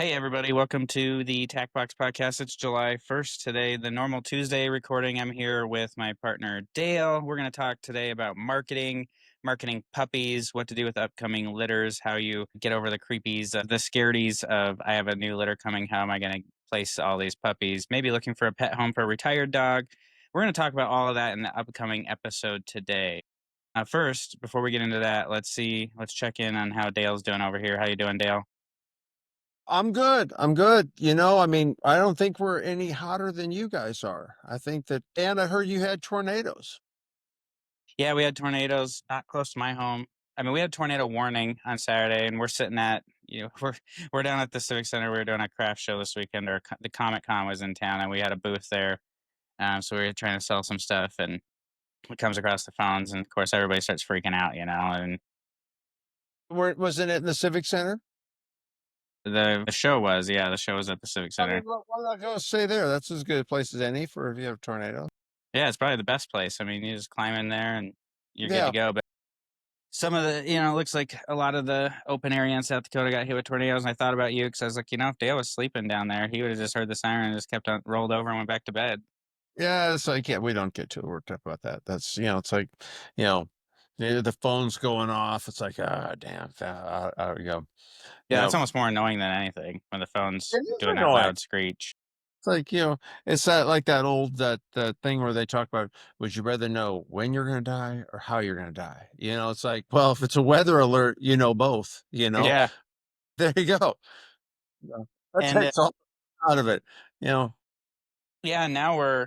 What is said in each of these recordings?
Hey, everybody. Welcome to the Tac Box Podcast. It's July 1st today, the normal Tuesday recording. I'm here with my partner, Dale. We're going to talk today about marketing puppies, what to do with upcoming litters, how you get over the creepies, the scaredies of I have a new litter coming. How am I going to place all these puppies? Maybe looking for a pet home for a retired dog. We're going to talk about all of that in the upcoming episode today. First, before we get into that, let's check in on how Dale's doing over here. How you doing, Dale? I'm good. I'm good. I don't think we're any hotter than you guys are. I think that, and I heard you had tornadoes. Yeah, we had tornadoes not close to my home. I mean, we had tornado warning on Saturday, and we're sitting at we're down at the Civic Center. We were doing a craft show this weekend, or the Comic Con was in town, and we had a booth there. So we were trying to sell some stuff, and it comes across the phones, and of course everybody starts freaking out, and Where wasn't it in the Civic Center? the show was the show was at the Civic I mean, Center. why not go stay there? That's as good a place as any for if you have a tornado. Yeah, it's probably the best place. I mean, you just climb in there and you're good to Yeah. go. But some of the, it looks like a lot of the open area in South Dakota got hit with tornadoes. And I thought about you because I was like, if Dale was sleeping down there, he would have just heard the siren and just kept on rolled over and went back to bed. Yeah. It's like, yeah, we don't get too worked up about that. That's, it's like, you know, the phone's going off. It's like, ah, damn, out we go. You Yeah, know, that's almost more annoying than anything when the phone's it is doing that annoying. loud screech. It's like, it's that old that thing where they talk about, would you rather know when you're gonna die or how you're gonna die? It's like, well, if it's a weather alert, both, Yeah. There you go. Yeah. That And takes all out of it, you know. yeah, now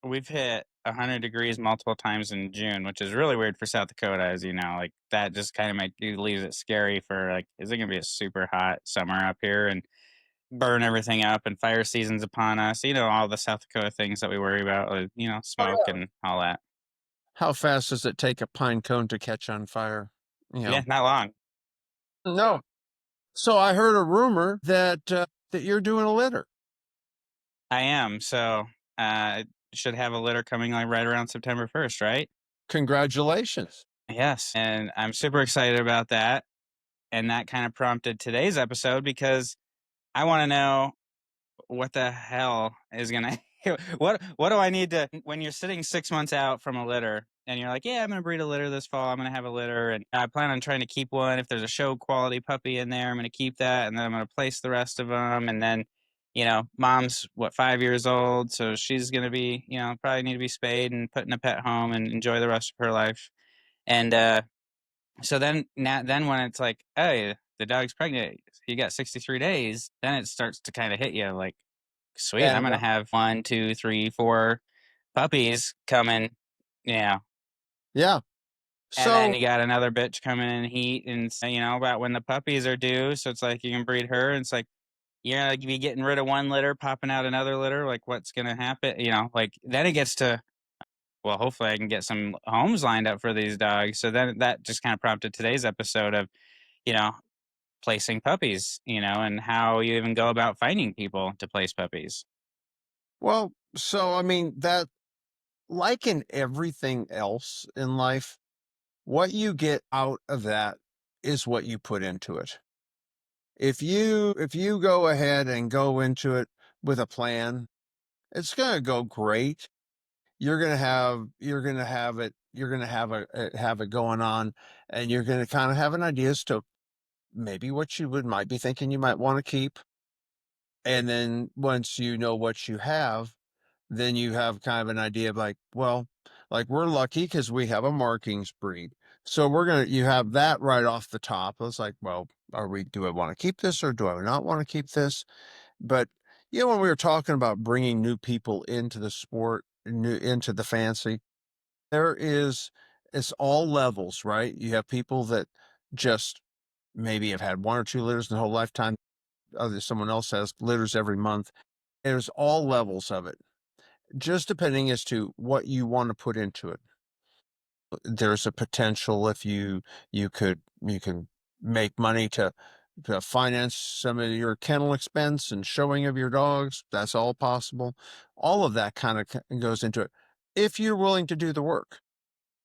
we've hit 100 degrees multiple times in June, which is really weird for South Dakota, as you know. Like that just kind of leaves it scary for like, is it going to be a super hot summer up here and burn everything up and fire season's upon us? All the South Dakota things that we worry about, Oh smoke yeah. and all that. How fast does it take a pine cone to catch on fire? You Yeah, know. not long. No. So I heard a rumor that you're doing a litter. I am. So, should have a litter coming like right around September 1st, right? Congratulations. Yes. And I'm super excited about that. And that kind of prompted today's episode because I want to know what the hell is gonna what do I need to when you're sitting 6 months out from a litter and you're like, yeah, I'm gonna breed a litter this fall, I'm gonna have a litter, and I plan on trying to keep one. If there's a show quality puppy in there, I'm gonna keep that, and then I'm gonna place the rest of them. And then mom's 5 years old, so she's gonna be, probably need to be spayed and put in a pet home and enjoy the rest of her life. And so then when it's like, hey, the dog's pregnant, you got 63 days, then it starts to kind of hit you like, sweet, I'm And gonna have one, two, three, four puppies coming, yeah. yeah. And then So you got another bitch coming in heat, and about when the puppies are due. So it's like you can breed her. And it's like you're gonna be getting rid of one litter, popping out another litter. Like what's gonna happen? Like then it gets to, well, hopefully I can get some homes lined up for these dogs. So then that just kind of prompted today's episode of, you know, placing puppies, and how you even go about finding people to place puppies. I mean that, like in everything else in life, what you get out of that is what you put into it. If you go ahead and go into it with a plan, it's going to go great. You're going to have it going on, and you're going to kind of have an idea as to maybe what you would might be thinking you might want to keep. And then once you know what you have, then you have kind of an idea of like, well, like we're lucky because we have a markings breed. So you have that right off the top. It's like, well, do I want to keep this or do I not want to keep this? But, when we were talking about bringing new people into the sport, into the fancy, it's all levels, right? You have people that just maybe have had one or two litters in their whole lifetime. Someone else has litters every month. There's all levels of it, just depending as to what you want to put into it. There's a potential if you can make money to finance some of your kennel expense and showing of your dogs. That's all possible. All of that kind of goes into it if you're willing to do the work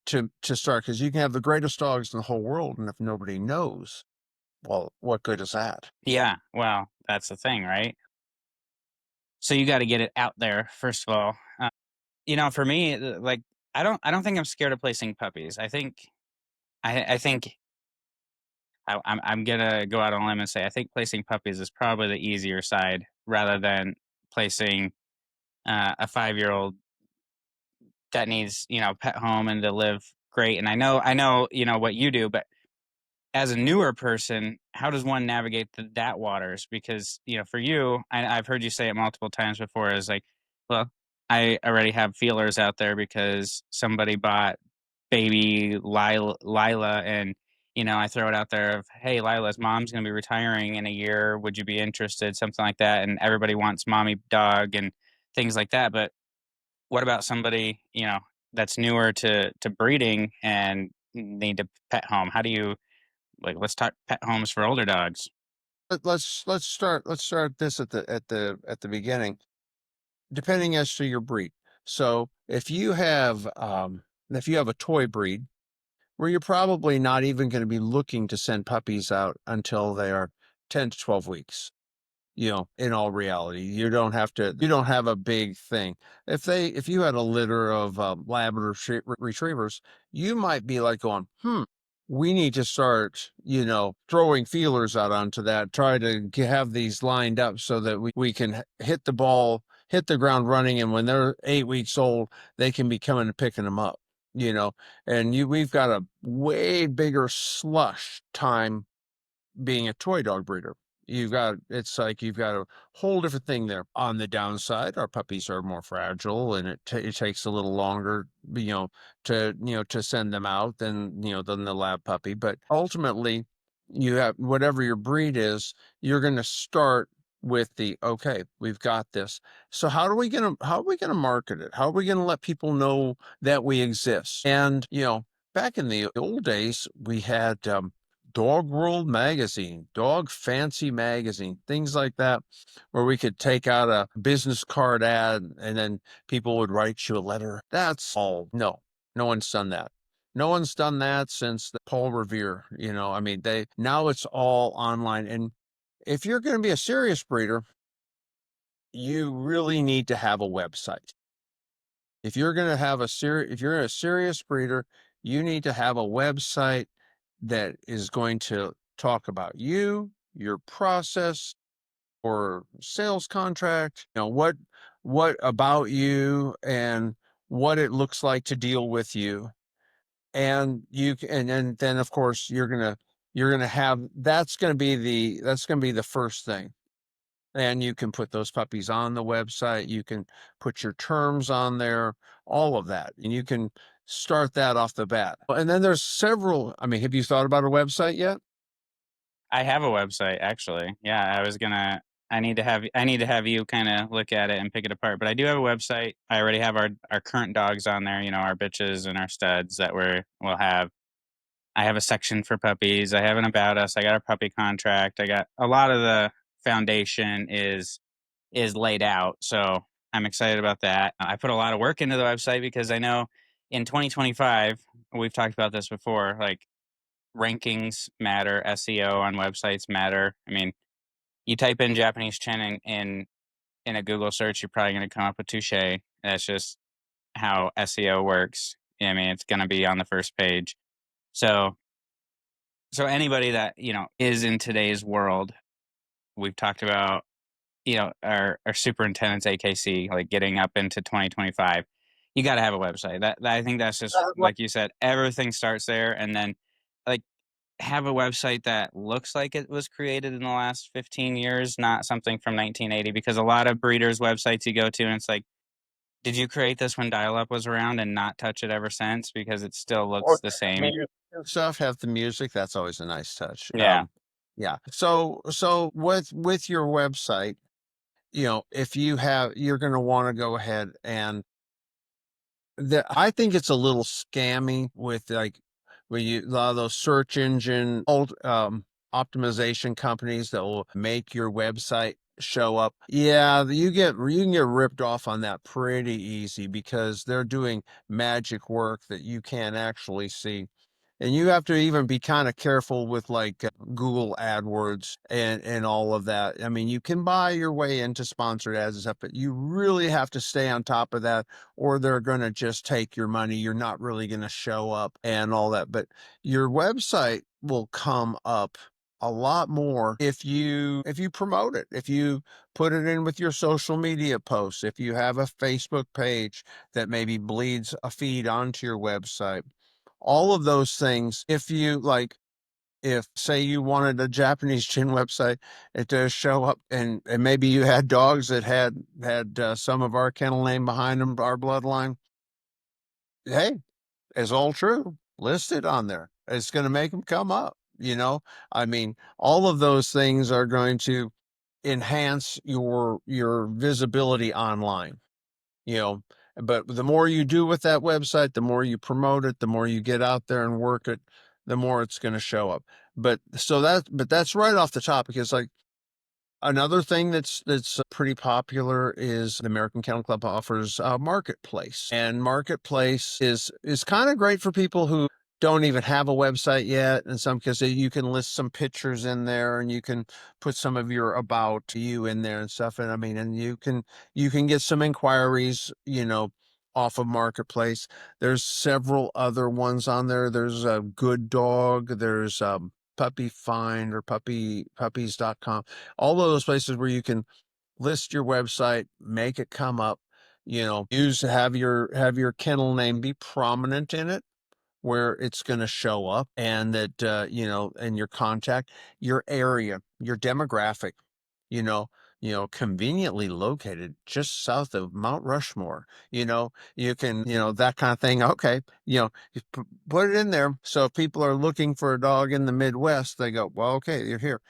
to start, because you can have the greatest dogs in the whole world, and if nobody knows, well, what good is that? Yeah, well, That's the thing, right? So you got to get it out there first of all. For me, like I don't think I'm scared of placing puppies. I think I'm gonna go out on a limb and say I think placing puppies is probably the easier side rather than placing a 5-year-old that needs pet home and to live great. And I know what you do, but as a newer person, how does one navigate that waters? Because for you, I've heard you say it multiple times before. Is like, well, I already have feelers out there because somebody bought baby Lila, and I throw it out there of, hey, Lila's mom's gonna be retiring in a year. Would you be interested? Something like that, and everybody wants mommy dog and things like that. But what about somebody that's newer to breeding and need a pet home? How do you like, let's talk pet homes for older dogs. Let's start this at the beginning, depending as to your breed. So if you have a toy breed where you're probably not even going to be looking to send puppies out until they are 10 to 12 weeks. In all reality, you don't have a big thing. If you had a litter of Labrador retrievers, you might be like going, we need to start, throwing feelers out onto that, try to have these lined up so that we can hit the ball, hit the ground running. And when they're 8 weeks old, they can be coming and picking them up, you know, and we've got a way bigger slush time being a toy dog breeder. It's like you've got a whole different thing there. On the downside, our puppies are more fragile, and it takes a little longer, to send them out than the lab puppy. But ultimately, you have whatever your breed is, you're going to start with okay, we've got this. So how are we gonna market it? How are we gonna let people know that we exist? And back in the old days, we had Dog World Magazine, Dog Fancy Magazine, things like that, where we could take out a business card ad and then people would write you a letter. That's all. No, no one's done that. No one's done that since the Paul Revere. I mean, now it's all online. And if you're going to be a serious breeder, you really need to have a website. If you're a serious breeder, you need to have a website that is going to talk about you, your process or sales contract, what about you and what it looks like to deal with you. And then of course you're gonna have that's gonna be the first thing. And you can put those puppies on the website. You can put your terms on there, all of that. And you can start that off the bat. And then there's several. I mean, have you thought about a website yet? I have a website actually. Yeah, I need to have you kind of look at it and pick it apart. But I do have a website. I already have our current dogs on there, our bitches and our studs that we'll have. I have a section for puppies. I have an about us. I got a puppy contract. I got a lot of the foundation is laid out. So I'm excited about that. I put a lot of work into the website because I know in 2025, we've talked about this before, like rankings matter, SEO on websites matter. I mean, you type in Japanese chin in a Google search, you're probably going to come up with touche. That's just how SEO works. I mean, it's going to be on the first page. So, so anybody that, is in today's world, we've talked about our superintendent's AKC, like getting up into 2025, you got to have a website. I think that's just like you said, everything starts there, and then like have a website that looks like it was created in the last 15 years, not something from 1980. Because a lot of breeders' websites you go to, and it's like, did you create this when dial-up was around and not touch it ever since? Because it still Or looks the same. stuff have the music. That's always a nice touch. Yeah, Yeah. So with your website, if you're going to want to go ahead and I think it's a little scammy with like when a lot of those search engine optimization companies that will make your website show up. Yeah, you can get ripped off on that pretty easy because they're doing magic work that you can't actually see. And you have to even be kind of careful with like Google AdWords and all of that. I mean, you can buy your way into sponsored ads and stuff, but you really have to stay on top of that, or they're going to just take your money. You're not really going to show up and all that. But your website will come up a lot more if you promote it, if you put it in with your social media posts, if you have a Facebook page that maybe bleeds a feed onto your website, all of those things. If you like, if say you wanted a Japanese chin website, it does show up, and maybe you had dogs that had some of our kennel name behind them, our bloodline. Hey, it's all true. List it on there. It's going to make them come up. I mean, all of those things are going to enhance your visibility online. you know but the more you do with that website, the more you promote it, the more you get out there and work it, the more it's going to show up. But that's right off the top, because like another thing that's pretty popular is the American Kennel Club offers Marketplace, and Marketplace is kind of great for people who don't even have a website yet. In some cases, you can list some pictures in there, and you can put some of your about you in there and stuff. And I mean, and you can get some inquiries, off of Marketplace. There's several other ones on there. There's a Good Dog. There's Puppy Find or puppies.com, all of those places where you can list your website, make it come up, have your kennel name be prominent in it, where it's going to show up, and that and your contact, your area, your demographic, you know conveniently located just south of Mount Rushmore. You can, that kind of thing. Okay, you put it in there, so if people are looking for a dog in the Midwest, they go, well, okay, you're here.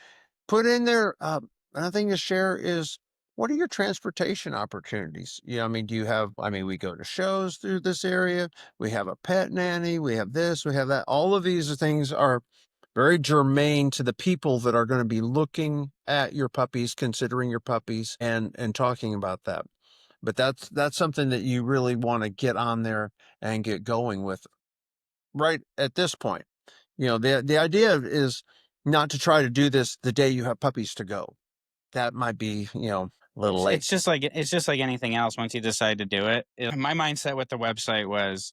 Put in there. Another thing to share is, what are your transportation opportunities? I mean, we go to shows through this area. We have a pet nanny. We have this, we have that. All of these things are very germane to the people that are going to be looking at your puppies, considering your puppies, and talking about that. But that's something that you really want to get on there and get going with right at this point. The idea is not to try to do this the day you have puppies to go. That might be, a little late. It's just like anything else. Once you decide to do it, my mindset with the website was,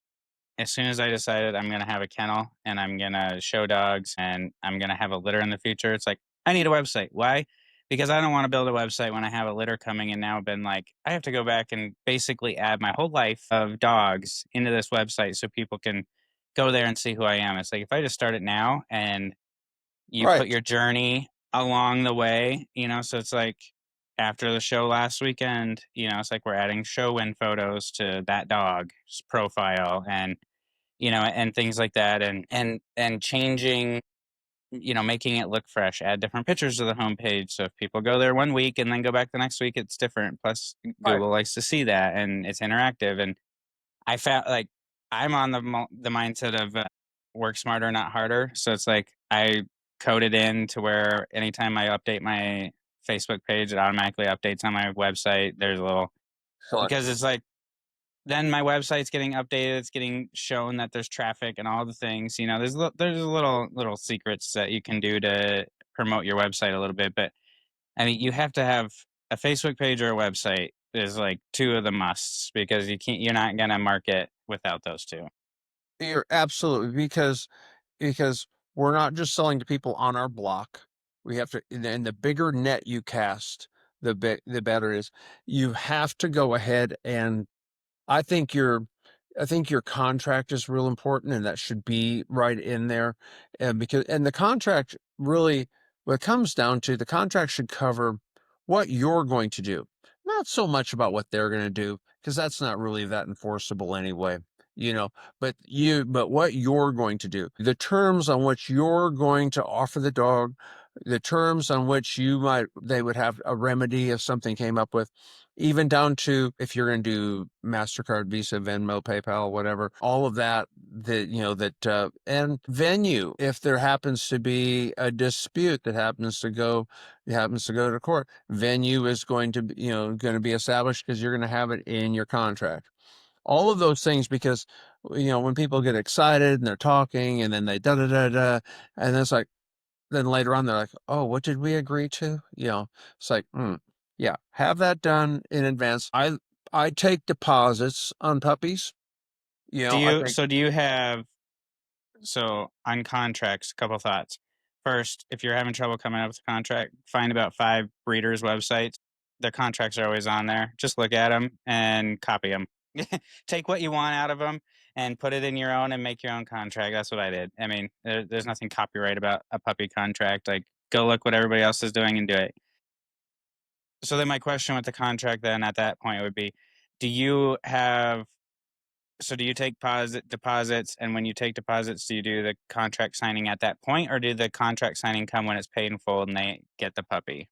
as soon as I decided I'm gonna have a kennel and I'm gonna show dogs and I'm gonna have a litter in the future, it's like, I need a website. Why? Because I don't want to build a website when I have a litter coming, and now I've been like, I have to go back and basically add my whole life of dogs into this website so people can go there and see who I am. It's like, if I just start it now and you put Right. your journey along the way, so it's like, after the show last weekend, it's like we're adding show win photos to that dog's profile, and things like that, and changing, making it look fresh, add different pictures to the homepage. So if people go there one week and then go back the next week, it's different. Plus, Right. Google likes to see that, and it's interactive. And I found, like, I'm on the mindset of work smarter, not harder. So it's like I code it in to where anytime I update my Facebook page, it automatically updates on my website. There's a little, Excellent. because it's like, then my website's getting updated. It's getting shown that there's traffic and all the things. There's little secrets that you can do to promote your website a little bit. But I mean, you have to have a Facebook page or a website. Is like two of the musts, because you're not gonna market without those two. You're absolutely, because we're not just selling to people on our block. We have to, and the bigger net you cast, the better it is. You have to go ahead and I think your I think your contract is real important, and that should be right in there. And the contract really, what it comes down to, the contract should cover what you're going to do, not so much about what they're going to do, because that's not really that enforceable anyway. You know, but what you're going to do, the terms on which you're going to offer the dog, the terms on which they would have a remedy if something came up with, even down to if you're going to do MasterCard, Visa, Venmo, PayPal, whatever, all of that, and venue, if there happens to be a dispute that happens to go to court, venue is going to be, going to be established, because you're going to have it in your contract. all of those things because, when people get excited and they're talking and then they da da da da, and it's like, then later on they're like, oh, what did we agree to? It's like, yeah, have that done in advance. I take deposits on puppies. I think Do you have so on contracts, a couple thoughts. First, if you're having trouble coming up with a contract, find about 5 breeders' websites. Their contracts are always on there. Just look at them and copy them. Take what you want out of them and put it in your own and make your own contract. That's what I did. I mean, there's nothing copyright about a puppy contract. Like, go look what everybody else is doing and do it. So then my question with the contract then at that point would be, do you have so do you take deposits, and when you take deposits, do you do the contract signing at that point, or do the contract signing come when it's paid in full and they get the puppy?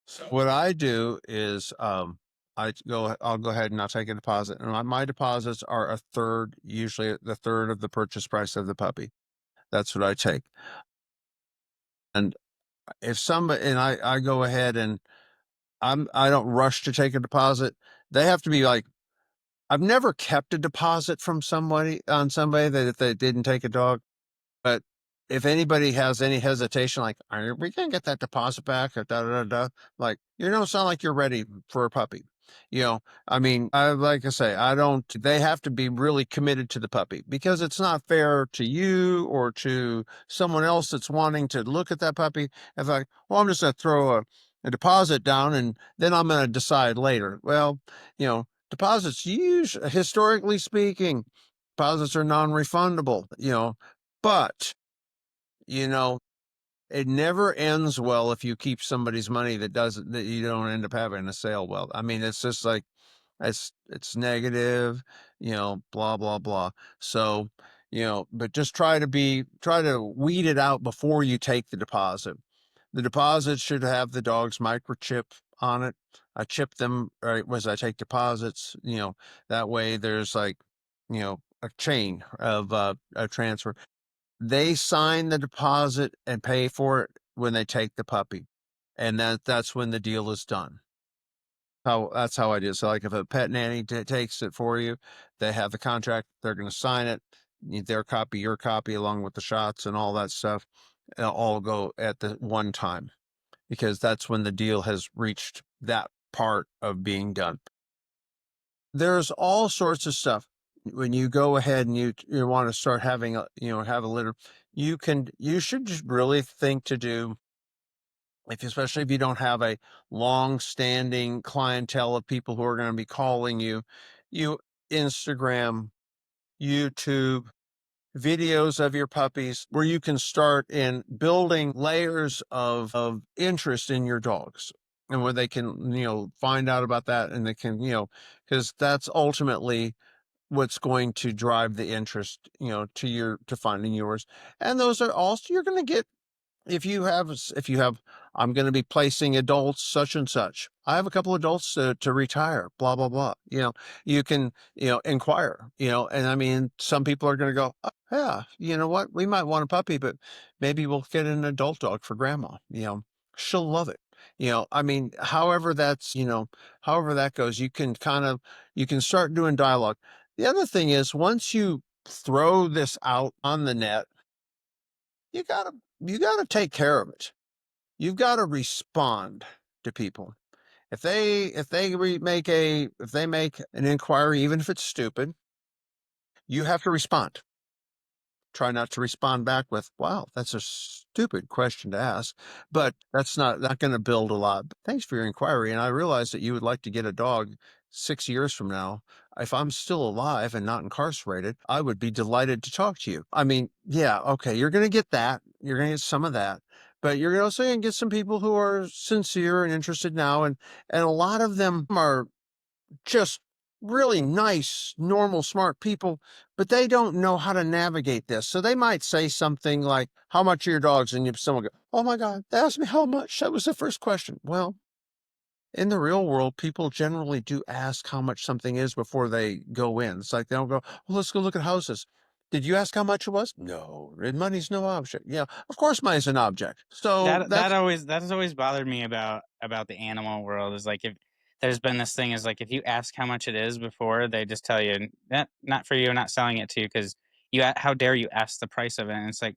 so. What I do is, I'll go ahead and I'll take a deposit, and my deposits are a third, usually the third of the purchase price of the puppy. That's what I take. And if somebody and I go ahead and I don't rush to take a deposit. They have to be like, I've never kept a deposit from somebody that if they didn't take a dog. But if anybody has any hesitation, like, are we gonna get that deposit back or da da da da, like, you don't sound like you're ready for a puppy. I mean, I like I say, I don't. They have to be really committed to the puppy because it's not fair to you or to someone else that's wanting to look at that puppy. If like, well, I'm just gonna throw a deposit down and then I'm gonna decide later. Well, deposits, usually, historically speaking, deposits are non-refundable. But, you know, it never ends well if you keep somebody's money that you don't end up having a sale well. I mean, it's just like it's negative, blah blah blah. So, but just try to weed it out before you take the deposit. The deposit should have the dog's microchip on it. I chip them right as I take deposits, that way there's like, a chain of a transfer. They sign the deposit and pay for it when they take the puppy, and that's when the deal is done. That's how I do it. So, like, if a pet nanny takes it for you, they have the contract, they're gonna sign it, their copy, your copy, along with the shots and all that stuff, all go at the one time, because that's when the deal has reached that part of being done. There's all sorts of stuff. When you go ahead and you wanna start having have a litter, you should just really think to do, especially if you don't have a long-standing clientele of people who are gonna be calling you Instagram, YouTube, videos of your puppies where you can start in building layers of interest in your dogs, and where they can, find out about that, and they can, because that's ultimately what's going to drive the interest, to finding yours. And those are also, you're going to get, if you have, I'm going to be placing adults such and such. I have a couple adults to retire, blah blah blah. You can, inquire, and I mean, some people are going to go, oh, yeah, you know what, we might want a puppy, but maybe we'll get an adult dog for grandma. She'll love it. I mean, however that goes, you can start doing dialogue. The other thing is, once you throw this out on the net, you gotta you gotta take care of it. You've got to respond to people. If they make an inquiry, even if it's stupid, you have to respond. Try not to respond back with, wow, that's a stupid question to ask, but that's not going to build a lot. But thanks for your inquiry, and I realize that you would like to get a dog 6 years from now. If I'm still alive and not incarcerated, I would be delighted to talk to you. I mean, yeah, okay, you're going to get that. You're going to get some of that, but you're also going to get some people who are sincere and interested now, and a lot of them are just really nice, normal, smart people, but they don't know how to navigate this. So they might say something like, how much are your dogs? And someone go, oh my God, they asked me how much. That was the first question. Well, in the real world, people generally do ask how much something is before they go in. It's like they don't go, well, let's go look at houses. Did you ask how much it was? No, money's no object. Yeah, of course money's an object. So That that's has always bothered me about the animal world is like, there's been this thing is like if you ask how much it is before, they just tell you, not for you, not selling it to you because how dare you ask the price of it?" And it's like,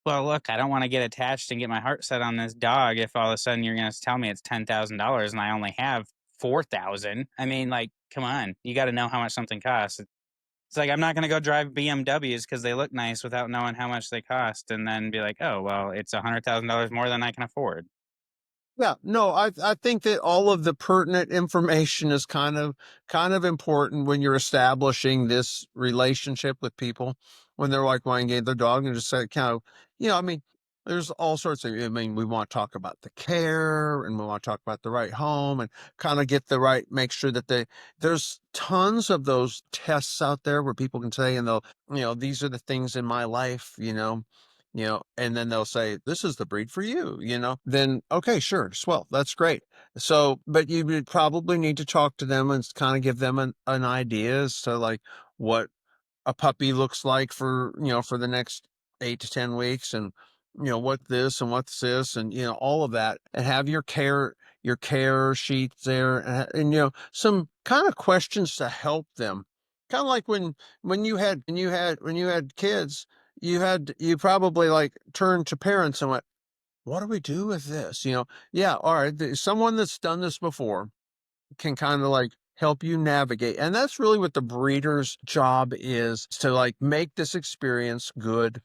well, look, I don't want to get attached and get my heart set on this dog if all of a sudden you're going to tell me it's $10,000 and I only have 4,000. I mean, like, come on, you got to know how much something costs. It's like I'm not going to go drive BMWs because they look nice without knowing how much they cost, and then be like, oh well, it's $100,000 more than I can afford. Yeah, no, I think that all of the pertinent information is kind of important when you're establishing this relationship with people when they're like wanting to get their dog and just say kind of, I mean, there's all sorts of, I mean, we want to talk about the care and we want to talk about the right home and kind of get the right, make sure that there's tons of those tests out there where people can say, and they'll, these are the things in my life, and then they'll say, "This is the breed for you," then okay, sure, swell, that's great. So, but you would probably need to talk to them and kind of give them an idea as to like what a puppy looks like for, for the next 8 to 10 weeks and, what this and what's this and, all of that and have your care sheets there and some kind of questions to help them. Kind of like when you had kids, you probably like turned to parents and went, what do we do with this? Yeah, all right. Someone that's done this before can kind of like help you navigate. And that's really what the breeder's job is to like make this experience good,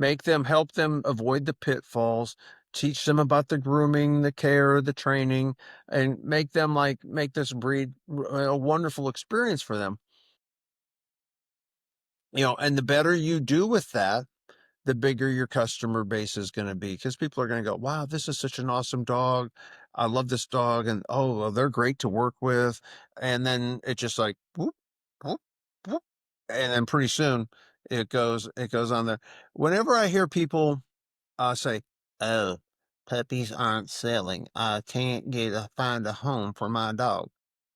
make them help them avoid the pitfalls, teach them about the grooming, the care, the training, and make them like make this breed a wonderful experience for them. And the better you do with that, the bigger your customer base is going to be because people are going to go, wow, this is such an awesome dog. I love this dog. And oh, well, they're great to work with. And then it just like, whoop, whoop, whoop. And then pretty soon it goes on there. Whenever I hear people say, oh, puppies aren't selling. I can't find a home for my dog.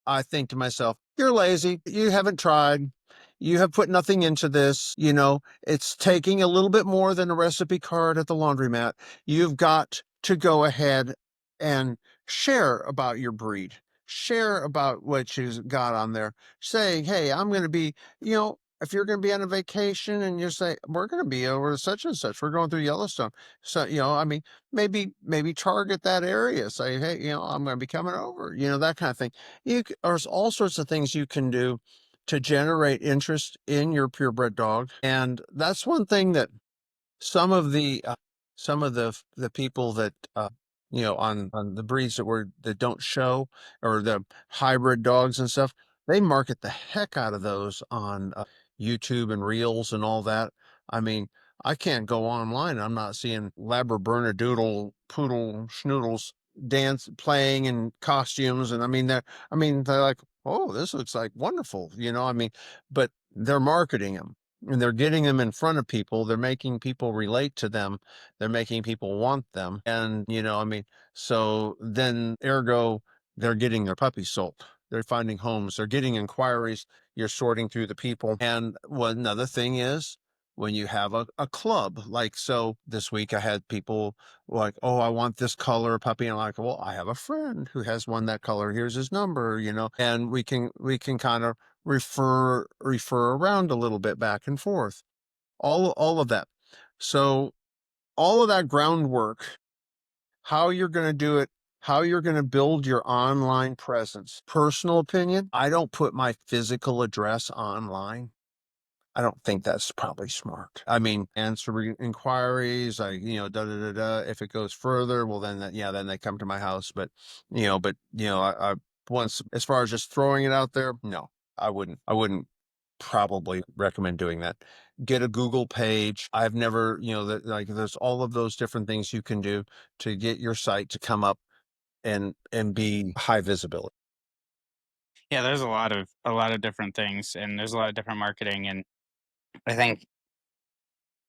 I think to myself, you're lazy. You haven't tried. You have put nothing into this. It's taking a little bit more than a recipe card at the laundromat. You've got to go ahead and share about your breed, share about what you've got on there, saying, hey, I'm going to be, if you're going to be on a vacation and you say, we're going to be over such and such, we're going through Yellowstone. So, I mean, maybe target that area, say, hey, I'm going to be coming over, that kind of thing. There's all sorts of things you can do to generate interest in your purebred dog. And that's one thing that some of the people that on the breeds that don't show or the hybrid dogs and stuff, they market the heck out of those on YouTube and Reels and all that. I mean, I can't go online. I'm not seeing Labrabernadoodle poodle schnoodles dance playing in costumes, and they're like, oh, this looks like wonderful, I mean, but they're marketing them and they're getting them in front of people. They're making people relate to them. They're making people want them. And, so then ergo, they're getting their puppies sold. They're finding homes. They're getting inquiries. You're sorting through the people. And one another thing is when you have a club, like, so this week I had people like, oh, I want this color puppy. And I'm like, well, I have a friend who has one that color. Here's his number, and we can kind of refer around a little bit back and forth, all of that. So all of that groundwork, how you're going to do it, how you're going to build your online presence. Personal opinion, I don't put my physical address online. I don't think that's probably smart. I mean, answer inquiries, da da da da. If it goes further, well, then then they come to my house. I once, as far as just throwing it out there, no, I wouldn't. I wouldn't probably recommend doing that. Get a Google page. I've never, that like there's all of those different things you can do to get your site to come up and be high visibility. Yeah, there's a lot of different things, and there's a lot of different marketing, and I think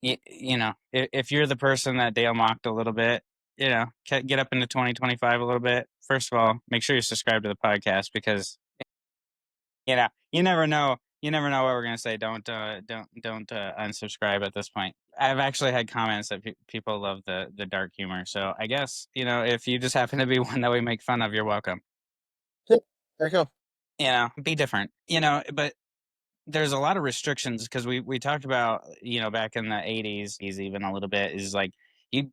if you're the person that Dale mocked a little bit, get up into 2025 a little bit. First of all, make sure you subscribe to the podcast because you never know what we're gonna say. Don't unsubscribe at this point. I've actually had comments that people love the dark humor. So I guess if you just happen to be one that we make fun of, you're welcome. There you go. be different, but there's a lot of restrictions because we talked about, back in the 80s even a little bit is like you'd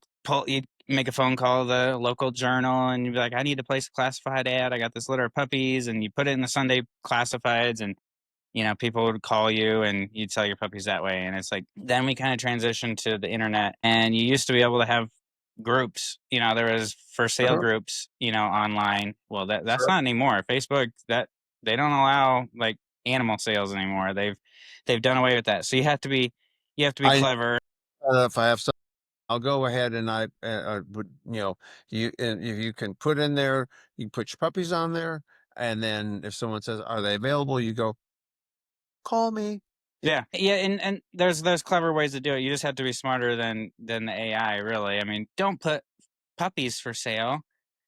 make a phone call to the local journal and you'd be like, I need to place a classified ad. I got this litter of puppies, and you put it in the Sunday classifieds, and people would call you and you'd sell your puppies that way. And it's like, then we kind of transitioned to the internet, and you used to be able to have groups. There was for sale Uh-huh. groups, online. Well, that's Sure. not anymore. Facebook, that they don't allow like animal sales anymore. They've done away with that. So you have to be I clever. if I have some, I'll go ahead and I would, you and if you can put in there, you can put your puppies on there, and then if someone says, "Are they available?" You go, "Call me." Yeah, yeah, and there's clever ways to do it. You just have to be smarter than the AI, really. I mean, don't put puppies for sale.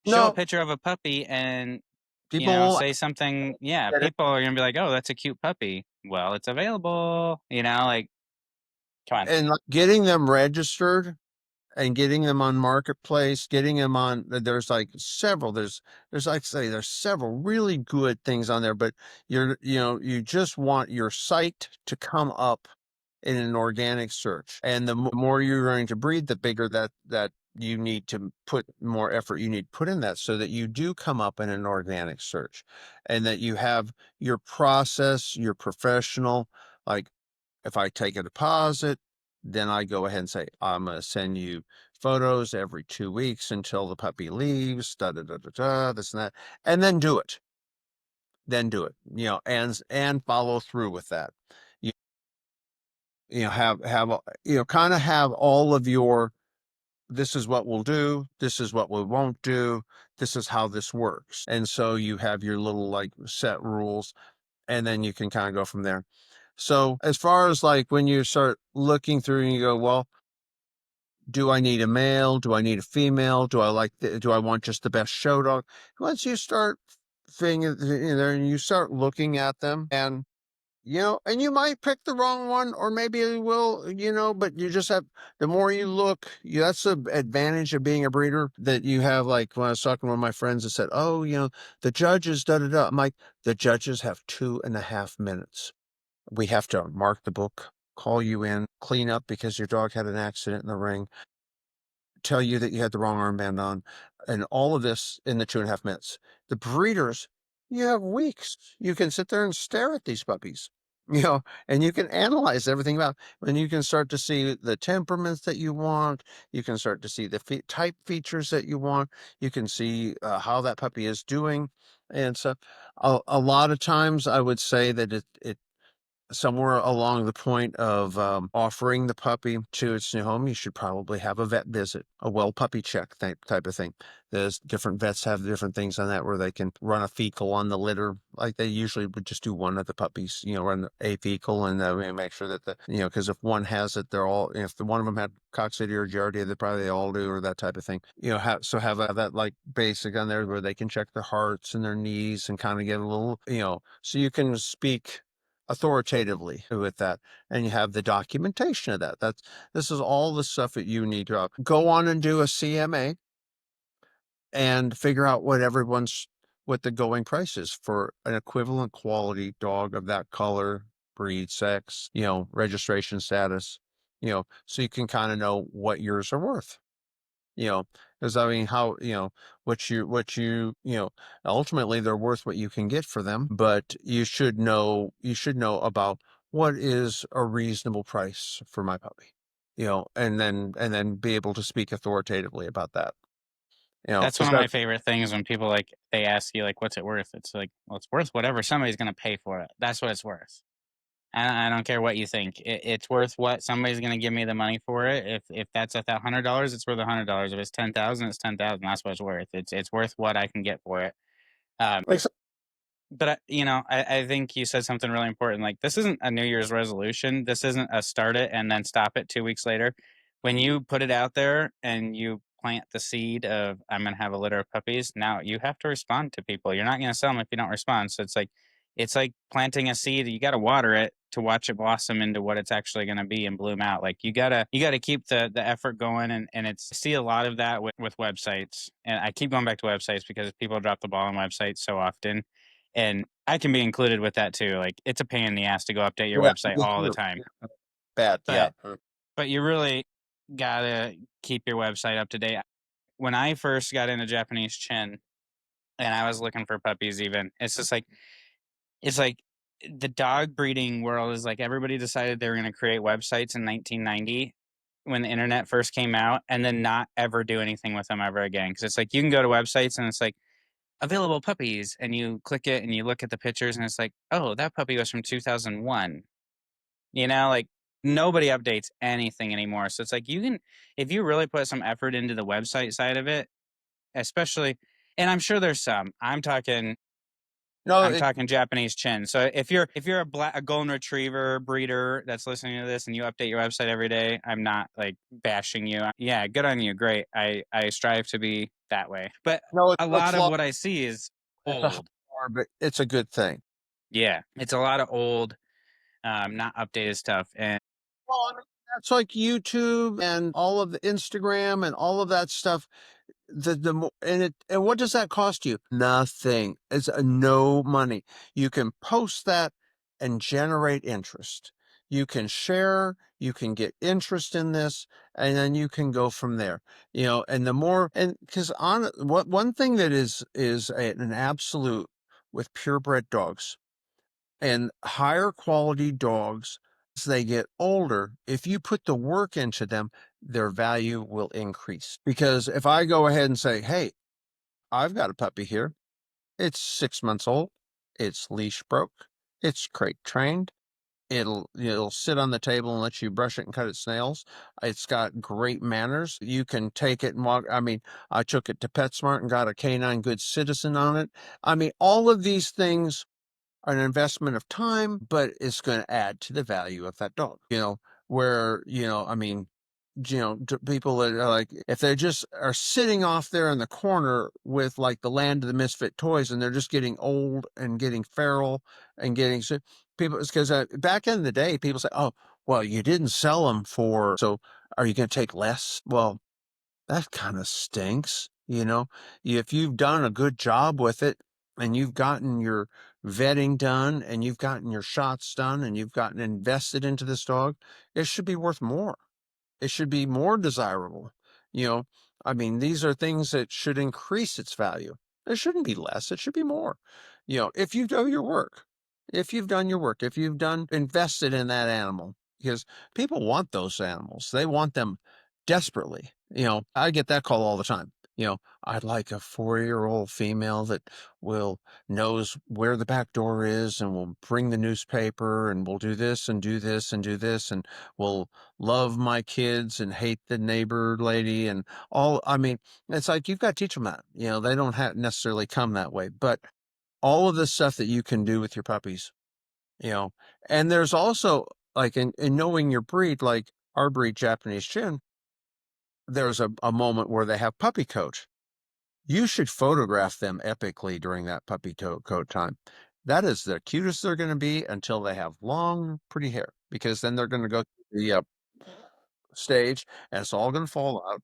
Show a No, picture of a puppy and people will say something. Yeah, get it. people are gonna be like, "Oh, that's a cute puppy." Well, it's available. Like, come on. And like, getting them registered and getting them on marketplace, getting them on there's like several there's like say there's several really good things on there, but you just want your site to come up in an organic search, and the more you're going to breed, the bigger that you need to put more effort you need to put in that, so that you do come up in an organic search, and that you have your process, your professional, like, if I take a deposit, then I go ahead and say, I'm going to send you photos every 2 weeks until the puppy leaves, da da da da da, this and that, and then do it. Then do it, and follow through with that. You, kind of have all of your, this is what we'll do, this is what we won't do, this is how this works. And so you have your little like set rules, and then you can kind of go from there. So as far as like when you start looking through and you go, well, do I need a male? Do I need a female? Do I want just the best show dog? Once you start figuring in there and you start looking at them, and and you might pick the wrong one, or maybe you will, but you just have, the more you look, that's the advantage of being a breeder, that you have, like when I was talking to one of my friends that said, oh, the judges, da da da. I'm like, the judges have 2.5 minutes. We have to mark the book, call you in, clean up because your dog had an accident in the ring, tell you that you had the wrong armband on, and all of this in the 2.5 minutes. The breeders, you have weeks. You can sit there and stare at these puppies, and you can analyze everything about, and you can start to see the temperaments that you want. You can start to see the type features that you want. You can see how that puppy is doing. And so a lot of times I would say that it somewhere along the point of offering the puppy to its new home, you should probably have a vet visit, a well puppy check type of thing. There's different vets have different things on that, where they can run a fecal on the litter. Like they usually would just do one of the puppies, run a fecal, and make sure that because if one has it, they're all, if the one of them had coccidia or giardia, they probably all do, or that type of thing. Have that like basic on there where they can check their hearts and their knees and kind of get a little, so you can speak authoritatively with that, and you have the documentation of that. This is all the stuff that you need to go on and do a CMA and figure out what the going price is for an equivalent quality dog of that color, breed, sex, registration status, so you can kind of know what yours are worth. You know, because I mean, how, ultimately they're worth what you can get for them, but you should know about what is a reasonable price for my puppy, and then be able to speak authoritatively about that, That's one because of that my favorite things when people like they ask you like, "What's it worth?" It's like, well, it's worth whatever somebody's gonna pay for it. That's what it's worth. I don't care what you think. It's worth what somebody's gonna give me the money for it. If that's $100, it's worth $100. If it's 10,000, it's 10,000. That's what it's worth. It's worth what I can get for it. Um, makes but I think you said something really important. Like, this isn't a New Year's resolution. This isn't a start it and then stop it 2 weeks later. When you put it out there and you plant the seed of I'm gonna have a litter of puppies, now you have to respond to people. You're not gonna sell them if you don't respond. So it's like planting a seed. You got to water it to watch it blossom into what it's actually going to be and bloom out. Like you gotta keep the effort going, and it's I see a lot of that with websites, and I keep going back to websites because people drop the ball on websites so often. And I can be included with that too. Like, it's a pain in the ass to go update your Yeah, website me all the too. time. Yeah, bad, yeah. But you really gotta keep your website up to date. When I first got into Japanese chin and I was looking for puppies even, it's like the dog breeding world is like everybody decided they were gonna create websites in 1990 when the internet first came out and then not ever do anything with them ever again. Because it's like you can go to websites and it's like available puppies, and you click it and you look at the pictures and it's like, oh, that puppy was from 2001. Like nobody updates anything anymore. So it's like you can, if you really put some effort into the website side of it, especially, and I'm sure there's some. No, I'm it talking Japanese chin. So if you're a golden retriever breeder that's listening to this and you update your website every day, I'm not like bashing you. Yeah, good on you. Great. I strive to be that way. But no, a it's lot of lo what I see is it's a hard old. part, but it's a good thing. Yeah, it's a lot of old, not updated stuff. And Well, I mean, that's like YouTube and all of the Instagram and all of that stuff. The mo and what does that cost you? Nothing. It's, no money. You can post that and generate interest. You can share, you can get interest in this, and then you can go from there. And the more, and because on what one thing that is an absolute with purebred dogs and higher quality dogs, as they get older, if you put the work into them, their value will increase. Because if I go ahead and say, hey, I've got a puppy here, it's 6 months old, it's leash broke, it's crate trained, it'll sit on the table and let you brush it and cut its nails. It's got great manners. You can take it and walk. I mean, I took it to PetSmart and got a canine good citizen on it. I mean, all of these things an investment of time, but it's going to add to the value of that dog. Where, I mean, people that are like, if they just are sitting off there in the corner with like the land of the misfit toys and they're just getting old and getting feral and getting sick, people, it's because back in the day, people say, oh, well, you didn't sell them for, so are you going to take less? Well, that kind of stinks. If you've done a good job with it and you've gotten your vetting done and you've gotten your shots done and you've gotten invested into this dog, it should be worth more. It should be more desirable. You know, I mean, these are things that should increase its value. It shouldn't be less, it should be more. If you do your work, if you've done your work, if you've done invested in that animal, because people want those animals. They want them desperately. I get that call all the time. I'd like a 4-year-old female that will knows where the back door is and will bring the newspaper and will do this and do this and do this and will love my kids and hate the neighbor lady and all. I mean, it's like you've got to teach them that. They don't have necessarily come that way, but all of the stuff that you can do with your puppies, you know, and there's also like in knowing your breed, like our breed, Japanese Chin, there's a moment where they have puppy coat. You should photograph them epically during that puppy coat time. That is the cutest they're going to be until they have long, pretty hair, because then they're going to go through the stage and it's all going to fall out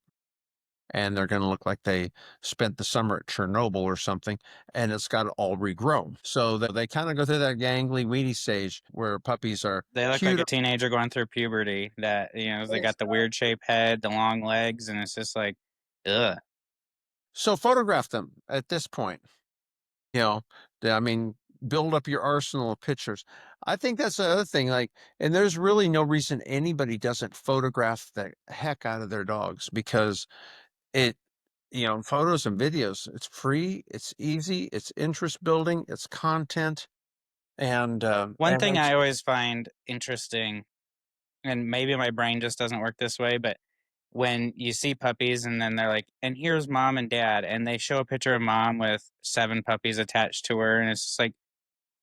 and they're going to look like they spent the summer at Chernobyl or something and it's got to all regrow. So they kind of go through that gangly, weedy stage where puppies are they look like cute. a teenager going through puberty. That they got the weird shaped head, the long legs, and it's just like, ugh. So photograph them at this point. You know, I mean, build up your arsenal of pictures. I think that's the other thing. Like, and there's really no reason anybody doesn't photograph the heck out of their dogs because it, photos and videos, it's free, it's easy, it's interest building, it's content, One and thing it's I always find interesting, and maybe my brain just doesn't work this way, but when you see puppies and then they're like, and here's mom and dad, and they show a picture of mom with 7 puppies attached to her, and it's just like,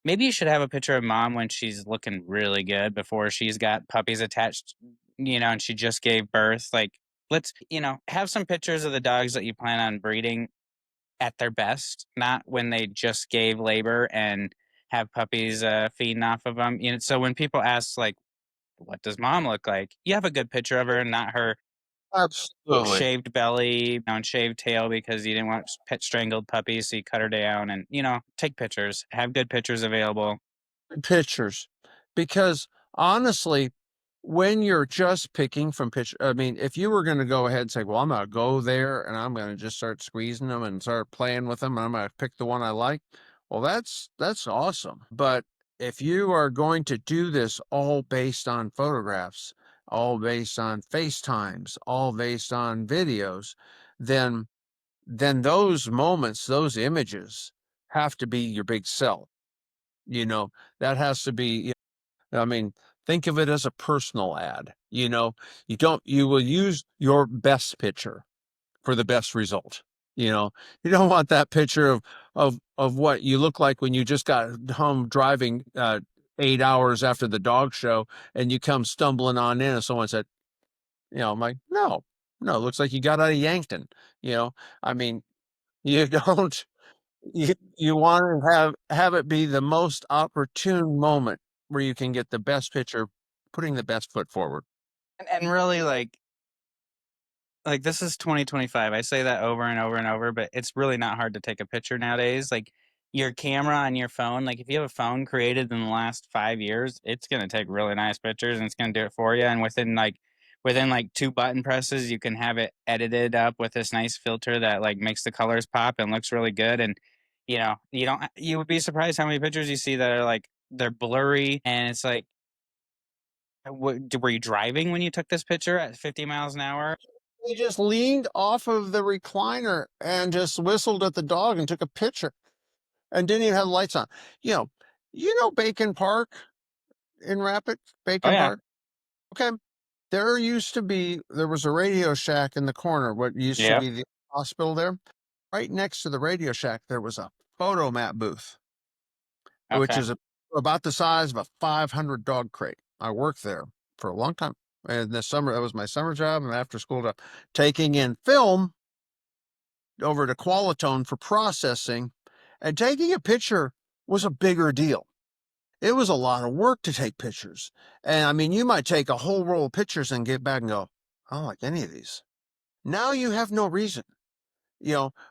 maybe you should have a picture of mom when she's looking really good before she's got puppies attached, and she just gave birth. Like, let's, have some pictures of the dogs that you plan on breeding at their best, not when they just gave labor and have puppies feeding off of them. So when people ask, like, what does mom look like? You have a good picture of her and not her Absolutely. shaved belly, and shaved tail because you didn't want pet strangled puppies, so you cut her down and, take pictures. Have good pictures available. Pictures, because honestly, when you're just picking from picture, I mean, if you were going to go ahead and say, well, I'm going to go there and I'm going to just start squeezing them and start playing with them and I'm going to pick the one I like, well, that's awesome. But if you are going to do this all based on photographs, all based on FaceTimes, all based on videos, then those moments, those images have to be your big sell. You know, that has to be, I mean, think of it as a personal ad. You will use your best picture for the best result. You know, you don't want that picture of what you look like when you just got home driving 8 hours after the dog show and you come stumbling on in and someone said, I'm like, no, no, it looks like you got out of Yankton. You know, I mean, you don't you want to have it be the most opportune moment where you can get the best picture, putting the best foot forward. And really, this is 2025. I say that over and over and over, but it's really not hard to take a picture nowadays. Like your camera on your phone, like if you have a phone created in the last 5 years, it's gonna take really nice pictures and it's gonna do it for you. And within two button presses, you can have it edited up with this nice filter that makes the colors pop and looks really good. And you would be surprised how many pictures you see that are they're blurry and it's like, were you driving when you took this picture at 50 miles an hour? He just leaned off of the recliner and just whistled at the dog and took a picture and didn't even have the lights on. You know, Bacon Park in Rapid, Oh Bacon yeah, Park. Okay. There was a Radio Shack in the corner, what used to yep. be the hospital there. Right next to the Radio Shack, there was a photo mat booth, which Okay. is about the size of a 500 dog crate. I worked there for a long time. And this summer, that was my summer job and after school job, taking in film over to Qualitone for processing. And taking a picture was a bigger deal. It was a lot of work to take pictures. And I mean, you might take a whole roll of pictures and get back and go, I don't like any of these. Now you have no reason.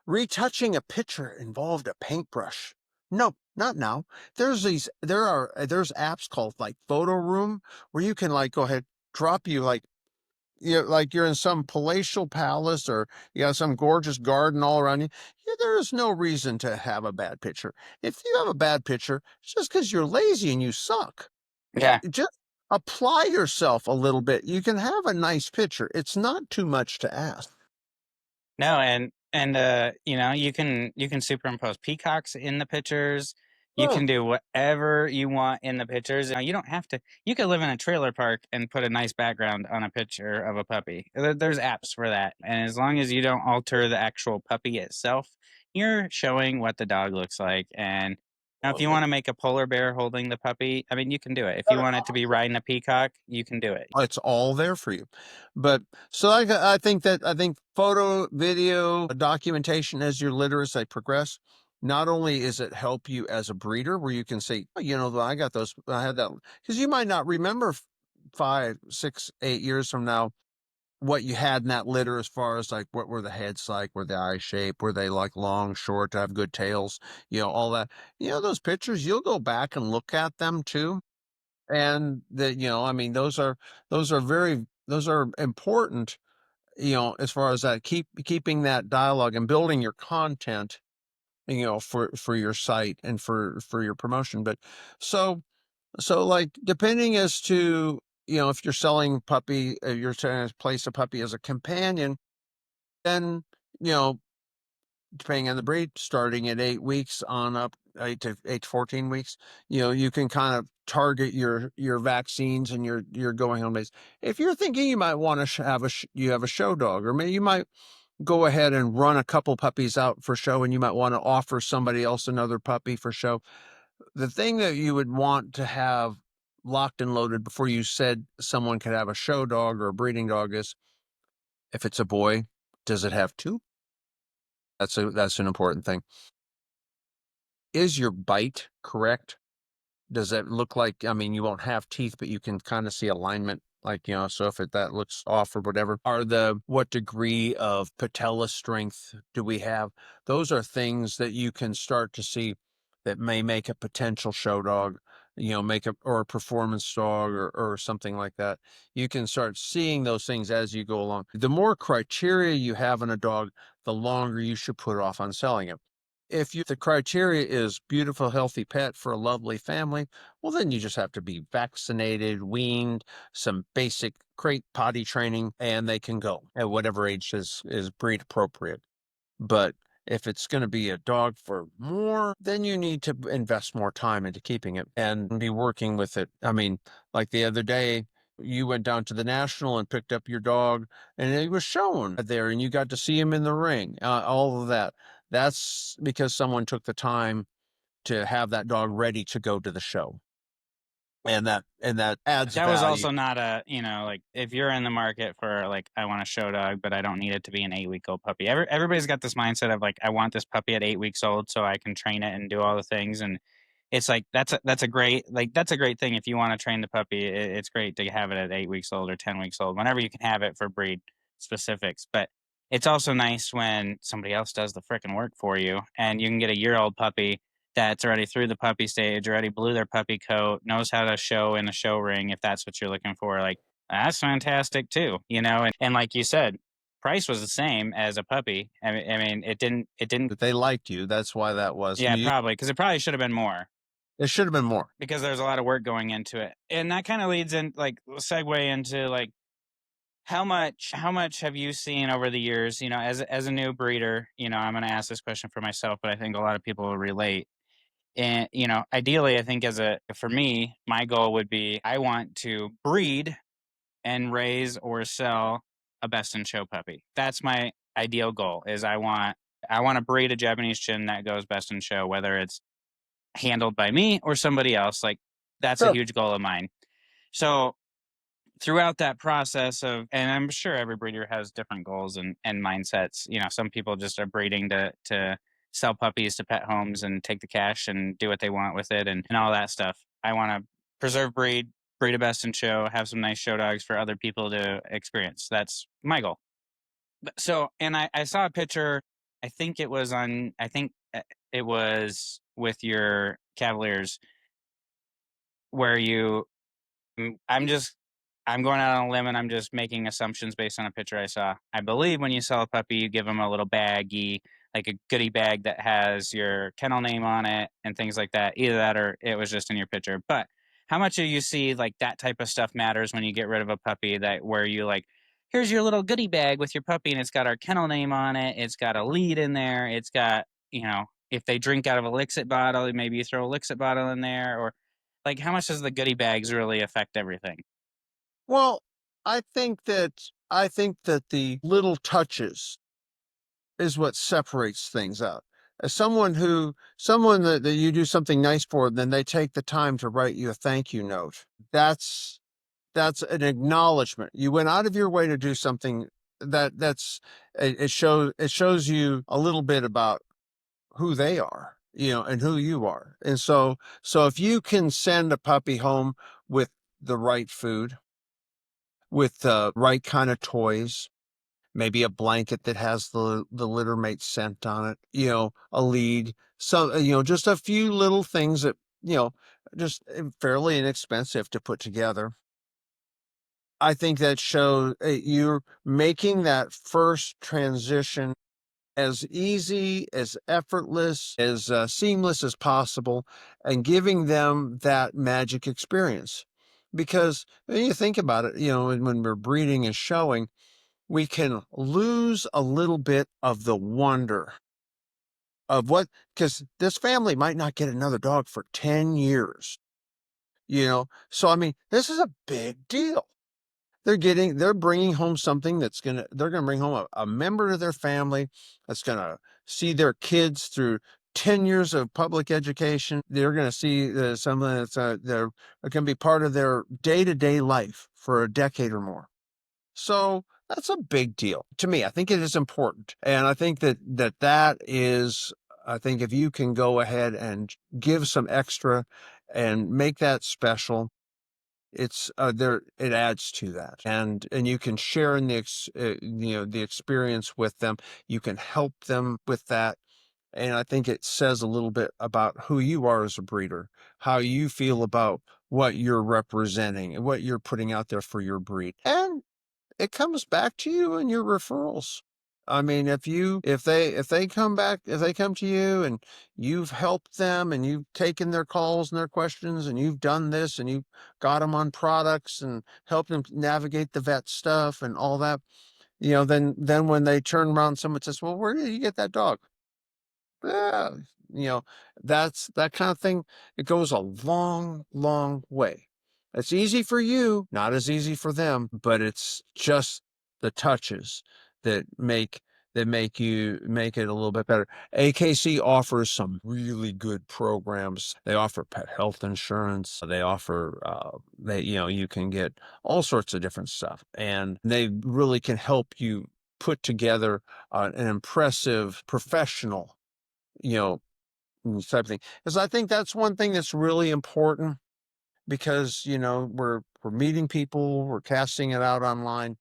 Retouching a picture involved a paintbrush. No, not now. There's apps called like Photo Room where you can go ahead, drop you like you're in some palatial palace or you got some gorgeous garden all around you. Yeah, there is no reason to have a bad picture. If you have a bad picture, it's just because you're lazy and you suck. Yeah. Just apply yourself a little bit. You can have a nice picture. It's not too much to ask. No, and you can superimpose peacocks in the pictures. You Oh, can do whatever you want in the pictures. You don't have to. You could live in a trailer park and put a nice background on a picture of a puppy. There's apps for that, and as long as you don't alter the actual puppy itself, you're showing what the dog looks like. And now, if you want to make a polar bear holding the puppy, I mean, you can do it. If you want it to be riding a peacock, you can do it. it's all there for you. But so I think photo, video, documentation as your litter as they progress, not only is it help you as a breeder where you can say, oh, I got those, I had that, because you might not remember 5, 6, 8 years from now what you had in that litter as far as like what were the heads like, were the eye shape, were they like long, short, have good tails, all that. Those pictures, you'll go back and look at them too. And that, I mean, those are important, as far as that keeping that dialogue and building your content, for your site and for your promotion. But so like depending as to, if you're selling puppy, you're trying to place a puppy as a companion, then, you know, depending on the breed, starting at 8 weeks on up, 8 to 14 weeks, you can kind of target your vaccines and your going home base. If you're thinking you might want to you have a show dog, or maybe you might go ahead and run a couple puppies out for show, and you might want to offer somebody else another puppy for show. The thing that you would want to have locked and loaded before you said someone could have a show dog or a breeding dog is, if it's a boy, does it have two? That's an important thing. Is your bite correct? Does that look like, I mean, you won't have teeth, but you can kind of see alignment Like, so if that looks off or whatever, what degree of patella strength do we have? Those are things that you can start to see that may make a potential show dog, or a performance dog or something like that. You can start seeing those things as you go along. The more criteria you have in a dog, the longer you should put off on selling it. If the criteria is beautiful, healthy pet for a lovely family, well, then you just have to be vaccinated, weaned, some basic crate potty training, and they can go at whatever age is breed appropriate. But if it's going to be a dog for more, then you need to invest more time into keeping it and be working with it. I mean, like the other day, you went down to the National and picked up your dog, and it was shown there, and you got to see him in the ring, all of that. That's because someone took the time to have that dog ready to go to the show. And that adds That was value. also not a, like if you're in the market for like, I want a show dog, but I don't need it to be an 8-week-old puppy. Everybody's got this mindset of like, I want this puppy at 8 weeks old so I can train it and do all the things. And it's like, that's a great thing. If you want to train the puppy, it's great to have it at 8 weeks old or 10 weeks old, whenever you can have it for breed specifics. But it's also nice when somebody else does the freaking work for you and you can get a year-old puppy that's already through the puppy stage, already blew their puppy coat, knows how to show in the show ring if that's what you're looking for. Like, that's fantastic too, And like you said, price was the same as a puppy. I mean, it didn't. That they liked you. That's why that was. I Yeah, mean, probably because it probably should have been more it should have been more. because there's a lot of work going into it, and that kind of leads in like segue into like how much have you seen over the years? As a new breeder, I'm going to ask this question for myself, but I think a lot of people will relate. And, ideally, I think for me, my goal would be I want to breed and raise or sell a best in show puppy. That's my ideal goal is I want to breed a Japanese chin that goes best in show, whether it's handled by me or somebody else. Like that's a Sure. huge goal of mine. So throughout that process and I'm sure every breeder has different goals and mindsets. Some people just are breeding to sell puppies to pet homes and take the cash and do what they want with it and all that stuff. I want to preserve breed a best in show, have some nice show dogs for other people to experience. That's my goal. So, and I saw a picture, I think it was with your Cavaliers where I'm just I'm going out on a limb and I'm just making assumptions based on a picture I saw. I believe when you sell a puppy, you give them a little baggie, like a goodie bag that has your kennel name on it and things like that. Either that or it was just in your picture. But how much do you see like that type of stuff matters when you get rid of a puppy that where you like, here's your little goodie bag with your puppy and it's got our kennel name on it. It's got a lead in there. It's got, if they drink out of a Lixit bottle, maybe you throw a Lixit bottle in there or like, how much does the goodie bags really affect everything? Well, I think that the little touches is what separates things out. As someone that you do something nice for, then they take the time to write you a thank you note. That's an acknowledgement. You went out of your way to do something it shows you a little bit about who they are, and who you are. And so if you can send a puppy home with the right food, with the right kind of toys, maybe a blanket that has the litter mate scent on it, a lead, just a few little things that, just fairly inexpensive to put together. I think that shows you're making that first transition as easy, as effortless, as seamless as possible, and giving them that magic experience. Because when you think about it, when we're breeding and showing, we can lose a little bit of the wonder of because this family might not get another dog for 10 years, So, I mean, this is a big deal. They're bringing home something they're gonna bring home a member of their family that's gonna see their kids through 10 years of public education. They're gonna see something they're gonna be part of their day-to-day life for a decade or more. So that's a big deal to me. I think it is important. And I think I think if you can go ahead and give some extra and make that special, it's there it adds to that, and you can share in the experience with them. You can help them with that, and I think it says a little bit about who you are as a breeder, how you feel about what you're representing and what you're putting out there for your breed. And it comes back to you and your referrals. I mean, if they come to you and you've helped them and you've taken their calls and their questions and you've done this and you've got them on products and helped them navigate the vet stuff and all that, then when they turn around, someone says, "Well, where did you get that dog?" Yeah, you know, that's that kind of thing. It goes a long, long way. It's easy for you, not as easy for them, but it's just the touches that make it a little bit better. AKC offers some really good programs. They offer pet health insurance. They offer you can get all sorts of different stuff, and they really can help you put together an impressive professional you know, type of thing. Because I think that's one thing that's really important because, we're meeting people, we're casting it out online.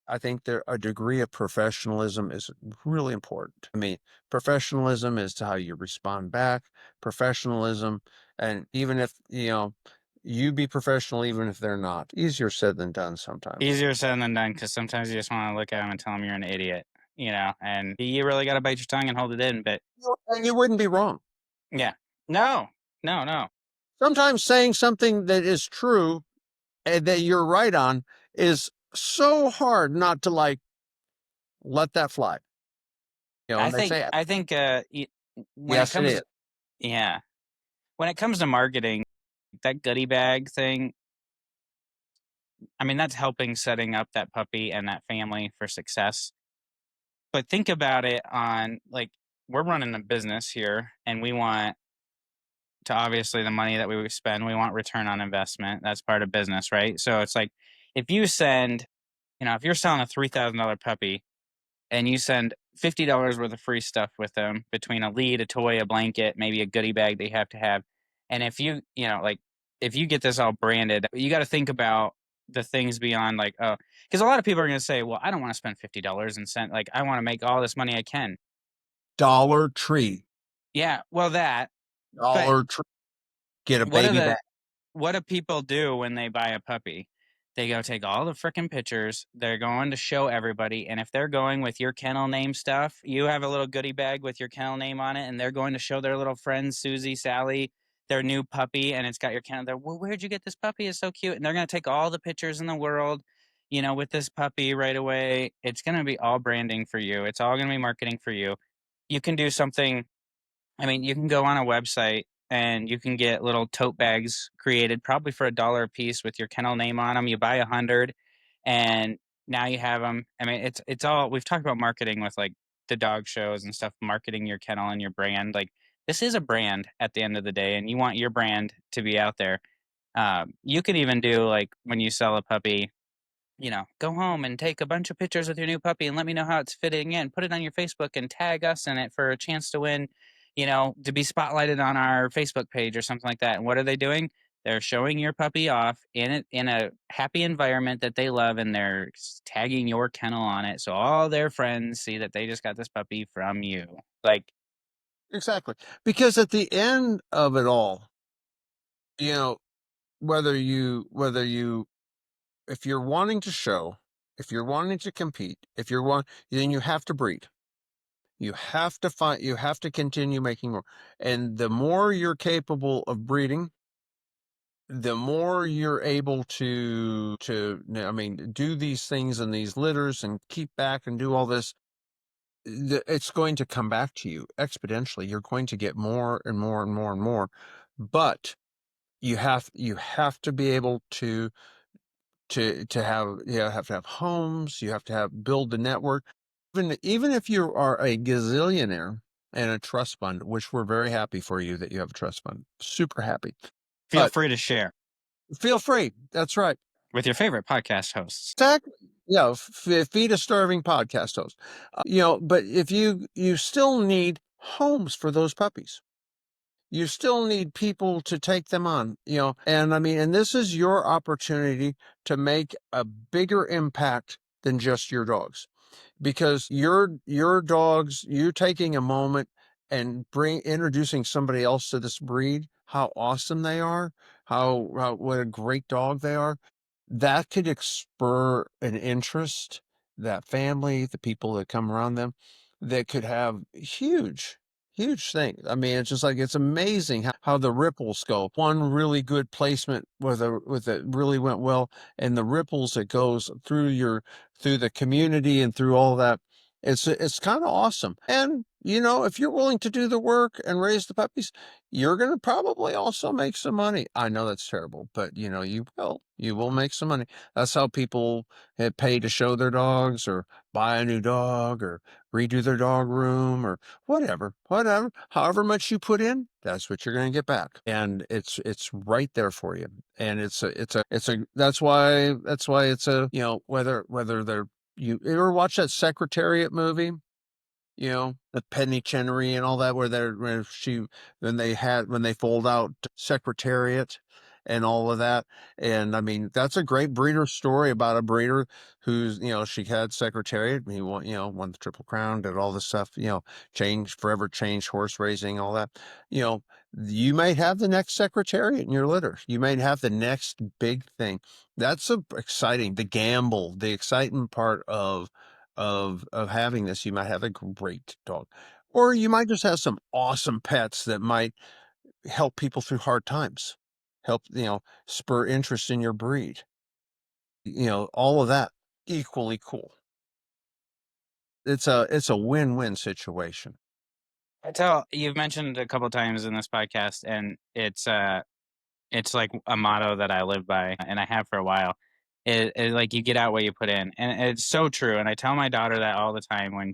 I think there a degree of professionalism is really important. I mean, professionalism is to how you respond back, professionalism, and even if, you be professional even if they're not. Easier said than done sometimes. Easier said than done because sometimes you just want to look at them and tell them you're an idiot, and you really got to bite your tongue and hold it in. But And you wouldn't be wrong. yeah, no, no, no. Sometimes saying something that is true and that you're right on is so hard not to like let that fly. I And they think say, I think when it yes, it comes, is. yeah, when it comes to marketing, that goodie bag thing, I mean, that's helping setting up that puppy and that family for success. But think about it on like we're running a business here and we want to obviously the money that we spend, we want return on investment. That's part of business, right? So it's like if you send, if you're selling a $3,000 puppy and you send $50 worth of free stuff with them between a lead, a toy, a blanket, maybe a goodie bag they have to have. And if like if you get this all branded, you got to think about the things beyond like, oh, because a lot of people are going to say, well, I don't want to spend $50 and send, like, I want to make all this money I can. Dollar Tree, Yeah, well, but Dollar Tree, get a what are baby back. the, what do people do when they buy a puppy? They go take all the freaking pictures. They're going to show everybody. And if they're going with your kennel name stuff, you have a little goodie bag with your kennel name on it, and they're going to show their little friends, Susie, Sally, their new puppy, and it's got your kennel. They're, well, where'd you get this puppy? It's so cute. And they're going to take all the pictures in the world, with this puppy right away. It's going to be all branding for you. It's all going to be marketing for you. You can do something. I mean, you can go on a website and you can get little tote bags created probably for $1 a piece with your kennel name on them. You buy 100 and now you have them. I mean, it's all we've talked about marketing with like the dog shows and stuff, marketing your kennel and your brand. Like this is a brand at the end of the day, and you want your brand to be out there. You could even do like when you sell a puppy, go home and take a bunch of pictures with your new puppy and let me know how it's fitting in. Put it on your Facebook and tag us in it for a chance to win, to be spotlighted on our Facebook page or something like that. And what are they doing? They're showing your puppy off in a happy environment that they love, and they're tagging your kennel on it, so all their friends see that they just got this puppy from you. Like, Exactly. Because at the end of it all, you know, whether you, if you're wanting to show, if you're wanting to compete, then you have to breed. You have to continue making more. And the more you're capable of breeding, the more you're able I mean, do these things in these litters and keep back and do all this, it's going to come back to you exponentially. You're going to get more and more and more and more. But you have to be able to have have to have homes, you have to have build the network. Even if you are a gazillionaire and a trust fund, which we're very happy for you that you have a trust fund, super happy. feel But free to share feel free. That's right. with your favorite podcast hosts. Exactly. Yeah, feed a starving podcast host. But if you still need homes for those puppies. you still need people to take them on, and I mean, and this is your opportunity to make a bigger impact than just your dogs, because your dogs, you taking a moment and bring introducing somebody else to this breed, how awesome they are, how what a great dog they are, that could spur an interest, that family, the people that come around them, that could have huge things. I mean, it's just like, it's amazing how the ripples go. One really good placement with it really went well, and the ripples that goes through the community and through all that. It's kind of awesome. And if you're willing to do the work and raise the puppies, you're going to probably also make some money. I know that's terrible, but you will make some money. That's how people pay to show their dogs, or buy a new dog, or redo their dog room, or whatever. However much you put in, that's what you're going to get back. And it's right there for you. And that's why it's a, whether they're, you ever watch that Secretariat movie? The Penny Chenery and all that, when they fold out Secretariat and all of that. And I mean, that's a great breeder story about a breeder who's, she had Secretariat, and he won the Triple Crown, did all this stuff, forever changed horse raising, all that. You know, you may have the next Secretariat in your litter. You may have the next big thing. That's exciting. The gamble, the exciting part of having this. You might have a great dog, or you might just have some awesome pets that might help people through hard times, help, spur interest in your breed. All of that equally cool. It's a win-win situation. I tell you've mentioned a couple times in this podcast, and it's like a motto that I live by, and I have for a while. Like, you get out what you put in, and it's so true. And I tell my daughter that all the time when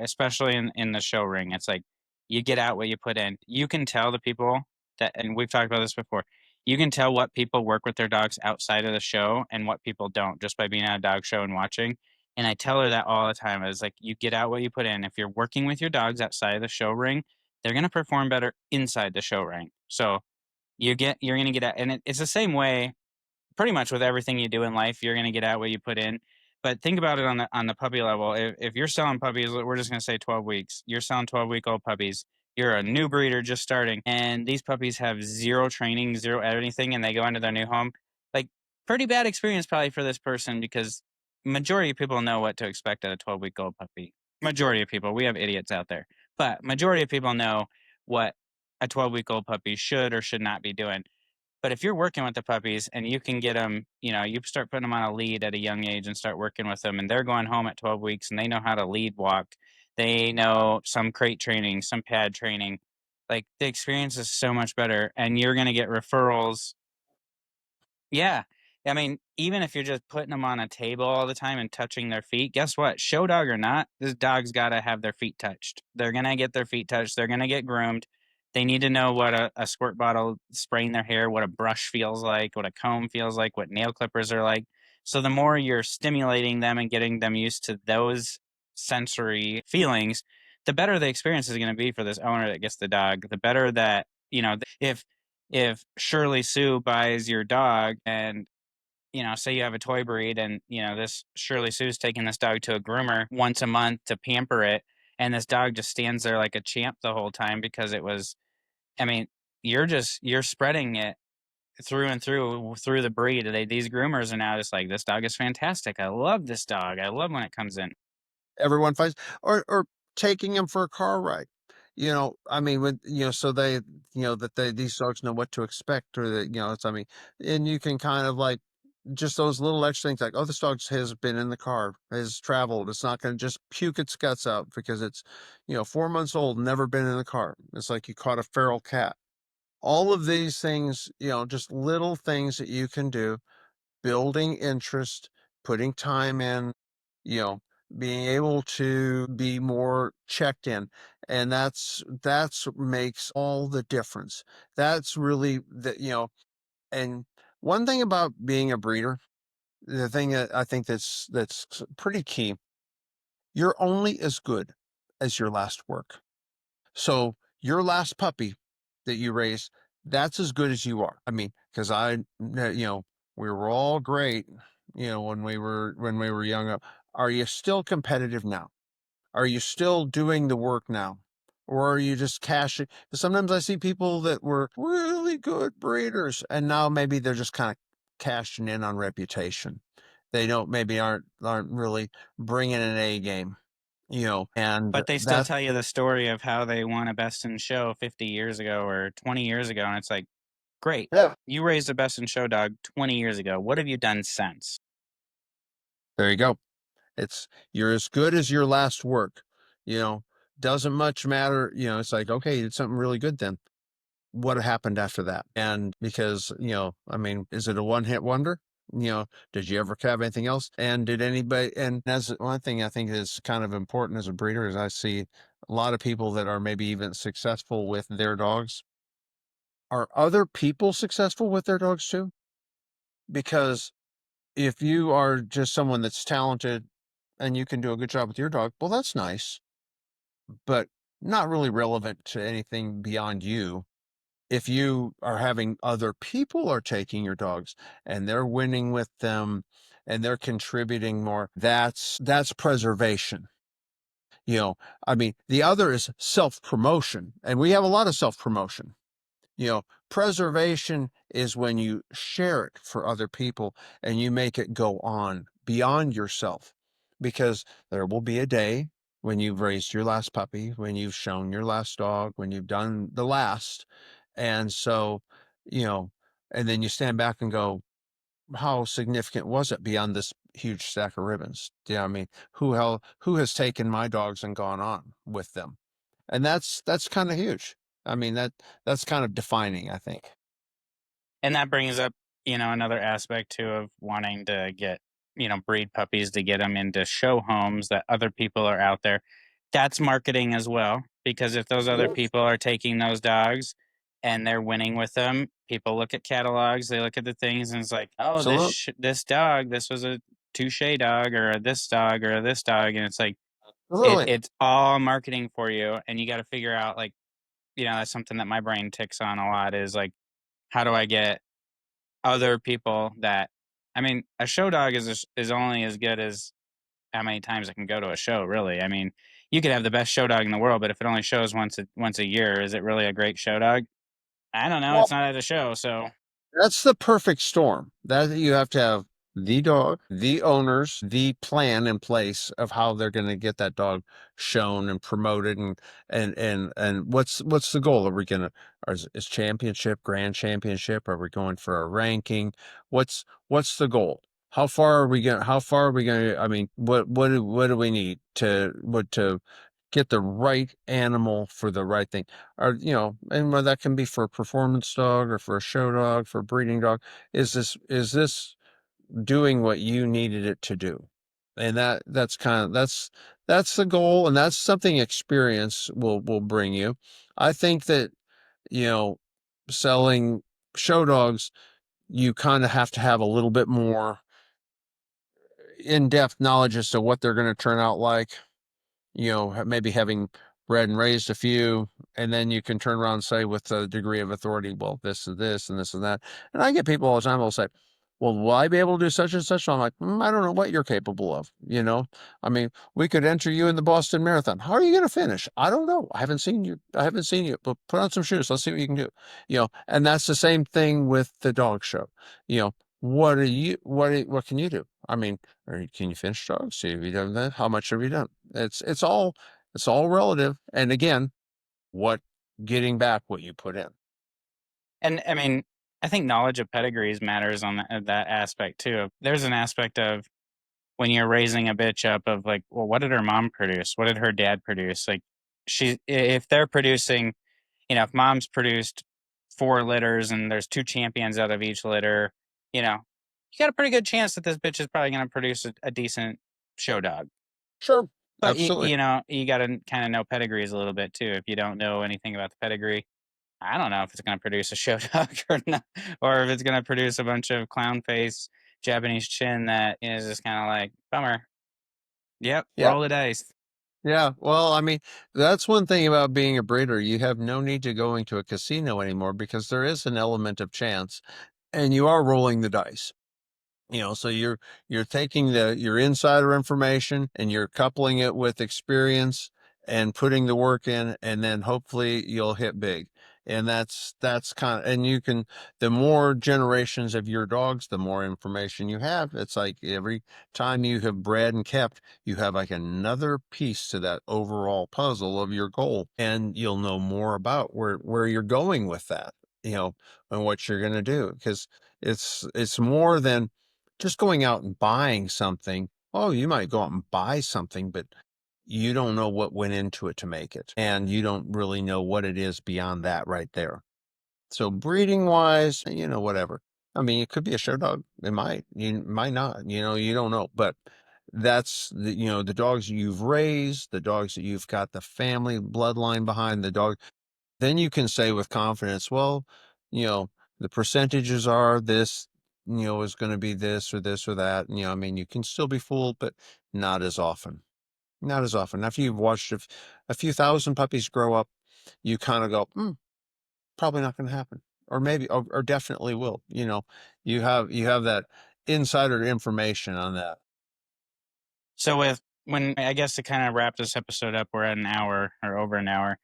especially in the show ring. It's like, you get out what you put in. You can tell the people that, and we've talked about this before. You can tell what people work with their dogs outside of the show and what people don't, just by being at a dog show and watching. And I tell her that all the time. Is like, you get out what you put in. If you're working with your dogs outside of the show ring, they're going to perform better inside the show ring. So you're gonna get out, and it's the same way pretty much with everything you do in life. You're gonna get out what you put in. But think about it on the puppy level. If you're selling puppies, we're just gonna say 12 weeks. You're selling 12-week-old puppies. You're a new breeder just starting, and these puppies have zero training, zero anything, and they go into their new home. Like, pretty bad experience probably for this person, because majority of people know what to expect at a 12-week-old puppy. Majority of people, we have idiots out there, but majority of people know what a 12-week-old puppy should or should not be doing. But if you're working with the puppies and you can get them, you start putting them on a lead at a young age and start working with them, and they're going home at 12 weeks and they know how to lead walk. They know some crate training, some pad training. Like, the experience is so much better, and you're going to get referrals. Yeah. I mean, even if you're just putting them on a table all the time and touching their feet, guess what? Show dog or not, this dog's got to have their feet touched. They're going to get their feet touched. They're going to get groomed. They need to know what a squirt bottle spraying their hair, what a brush feels like, what a comb feels like, what nail clippers are like. So the more you're stimulating them and getting them used to those sensory feelings, the better the experience is going to be for this owner that gets the dog. The better that, if Shirley Sue buys your dog, and say you have a toy breed, and this Shirley Sue's taking this dog to a groomer once a month to pamper it, and this dog just stands there like a champ the whole time because it was, I mean, you're spreading it through and through the breed. These groomers are now just like, this dog is fantastic. I love this dog. I love when it comes in. Everyone finds, or taking them for a car ride. I mean, so these dogs know what to expect, or that, it's, I mean, and you can kind of like, just those little extra things, like, oh, this dog has been in the car, has traveled. It's not going to just puke its guts out because it's, 4 months old, never been in the car. It's like you caught a feral cat. All of these things, just little things that you can do, building interest, putting time in, you know, being able to be more checked in. And that's what makes all the difference. That's really and one thing about being a breeder, the thing that I think that's pretty key, you're only as good as your last work. So your last puppy that you raise, that's as good as you are. I mean, because we were all great, when we were young. Are you still competitive now? Are you still doing the work now? Or are you just cashing? Sometimes I see people that were really good breeders and now maybe they're just kind of cashing in on reputation. They don't maybe aren't really bringing an A game, and But they still that's tell you the story of how they won a best in show 50 years ago or 20 years ago, and it's like, great, yeah. you raised a best in show dog 20 years ago. What have you done since? There you go. It's you're as good as your last work. You know, doesn't much matter. It's like, okay, you did something really good then. What happened after that? And because, I mean, is it a one-hit wonder? Did you ever have anything else? And did anybody, and as one thing I think is kind of important as a breeder is I see a lot of people that are maybe even successful with their dogs. Are other people successful with their dogs too? Because if you are just someone that's talented and you can do a good job with your dog, well, that's nice, but not really relevant to anything beyond you. If you are having other people are taking your dogs and they're winning with them and they're contributing more, that's preservation. I mean, the other is self-promotion, and we have a lot of self-promotion. Preservation is when you share it for other people and you make it go on beyond yourself. Because there will be a day when you've raised your last puppy, when you've shown your last dog, when you've done the last. And so, you know, and then you stand back and go, how significant was it beyond this huge stack of ribbons? Yeah, I mean, who has taken my dogs and gone on with them? And that's kind of huge. I mean, that's kind of defining, I think. And that brings up, another aspect too of wanting to get, breed puppies to get them into show homes that other people are out there. That's marketing as well, because if those other Yes. people are taking those dogs and they're winning with them, people look at catalogs, they look at the things, and it's like, oh, Absolutely. this dog, this was a touche dog, or a this dog, or a this dog, and it's like Absolutely. it's all marketing for you, and you got to figure out like, that's something that my brain ticks on a lot is like, how do I get other people that I mean, a show dog is only as good as how many times it can go to a show, really. I mean, you could have the best show dog in the world, but if it only shows once a year, is it really a great show dog? I don't know. Well, It's not at a show, so that's the perfect storm. That you have to have the dog, the owners, the plan in place of how they're going to get that dog shown and promoted, and what's the goal? Are we going to is championship, grand championship? Are we going for a ranking? What's the goal? How far are we going to, I mean, what do we need to get the right animal for the right thing? Or, and whether that can be for a performance dog or for a show dog, for a breeding dog, is this doing what you needed it to do? And that's the goal, and that's something experience will bring you. I think that, you know, selling show dogs, you kind of have to have a little bit more in-depth knowledge as to what they're going to turn out like, maybe having bred and raised a few, and then you can turn around and say with a degree of authority, well, this is this and this and that. And I get people all the time will say, well, will I be able to do such and such? I'm like, I don't know what you're capable of. I mean, we could enter you in the Boston Marathon. How are you going to finish? I don't know. I haven't seen you. I haven't seen you, but put on some shoes. Let's see what you can do. And that's the same thing with the dog show. What can you do? I mean, can you finish dogs? Have you done that? How much have you done? It's all relative. And again, what getting back what you put in. and I mean, I think knowledge of pedigrees matters on that aspect too. There's an aspect of when you're raising a bitch up of like, well, what did her mom produce? What did her dad produce? Like, if they're producing, if mom's produced 4 litters and there's 2 champions out of each litter, you got a pretty good chance that this bitch is probably going to produce a decent show dog. Sure. But Absolutely. you got to kind of know pedigrees a little bit too. If you don't know anything about the pedigree, I don't know if it's going to produce a show dog or not, or if it's going to produce a bunch of clown face Japanese chin that is just kind of like bummer. Yep, Yeah. roll the dice. Yeah, well, I mean, that's one thing about being a breeder. You have no need to go into a casino anymore because there is an element of chance and you are rolling the dice. So you're taking your insider information and you're coupling it with experience and putting the work in, and then hopefully you'll hit big. And that's kind of, and you can, the more generations of your dogs, the more information you have. It's like every time you have bred and kept, you have like another piece to that overall puzzle of your goal, and you'll know more about where you're going with that, and what you're going to do, because it's more than just going out and buying something. Oh, you might go out and buy something, but you don't know what went into it to make it. And you don't really know what it is beyond that right there. So breeding wise, whatever. I mean, it could be a show dog. It might, you might not, you don't know, but that's the dogs you've raised, the dogs that you've got the family bloodline behind the dog, then you can say with confidence, well, you know, the percentages are this, is going to be this or this or that. I mean, you can still be fooled, but not as often. Not as often. After you've watched a few thousand puppies grow up, you kind of go, probably not going to happen. Or maybe, or definitely will. You have that insider information on that. So with when I guess to kind of wrap this episode up, we're at an hour or over an hour.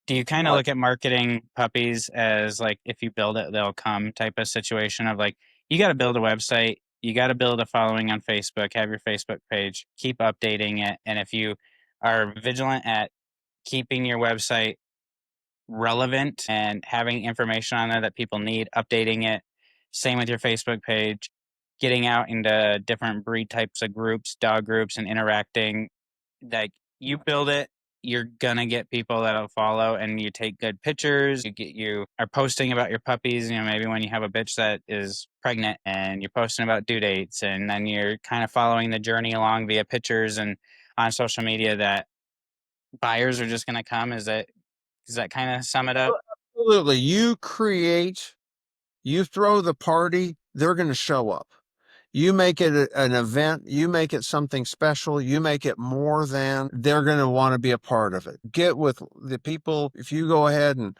Do you kind of Right. look at marketing puppies as like if you build it, they'll come type of situation of like you got to build a website, you got to build a following on Facebook, have your Facebook page, keep updating it, and if you are vigilant at keeping your website relevant and having information on there that people need, updating it. Same with your Facebook page, getting out into different breed types of groups, dog groups, and interacting. Like you build it, you're gonna get people that'll follow, and you take good pictures. You are posting about your puppies. Maybe when you have a bitch that is pregnant, and you're posting about due dates, and then you're kind of following the journey along via pictures and on social media. That buyers are just gonna come. Does that kind of sum it up? Absolutely. You throw the party, they're going to show up. You make it an event, you make it something special, you make it more than, they're going to want to be a part of it. Get with the people. If you go ahead and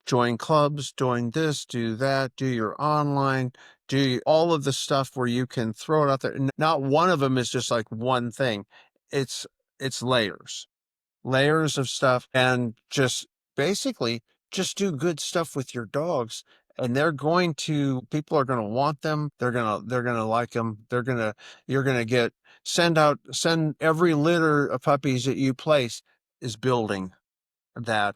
join clubs, join this, do that, do your online, do all of the stuff where you can throw it out there. Not one of them is just like one thing. It's it's layers of stuff, and just basically just do good stuff with your dogs, and people are going to want them, they're going to like them, you're going to send every litter of puppies that you place is that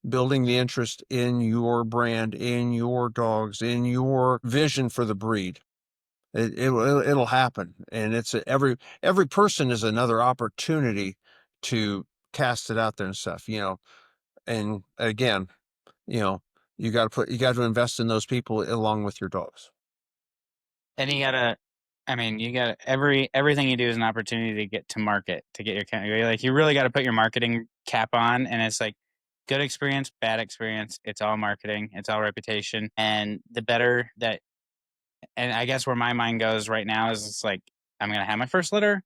building the interest in your brand, in your dogs, in your vision for the breed. It'll happen, and every person is another opportunity to cast it out there and stuff. And again, you know, you got to invest in those people along with your dogs. And you gotta, I mean, you got everything you do is an opportunity to get to market, to get your like you really got to put your marketing cap on, and it's like good experience, bad experience. It's all marketing, it's all reputation, and the better that. And I guess where my mind goes right now is it's like I'm gonna have my first litter,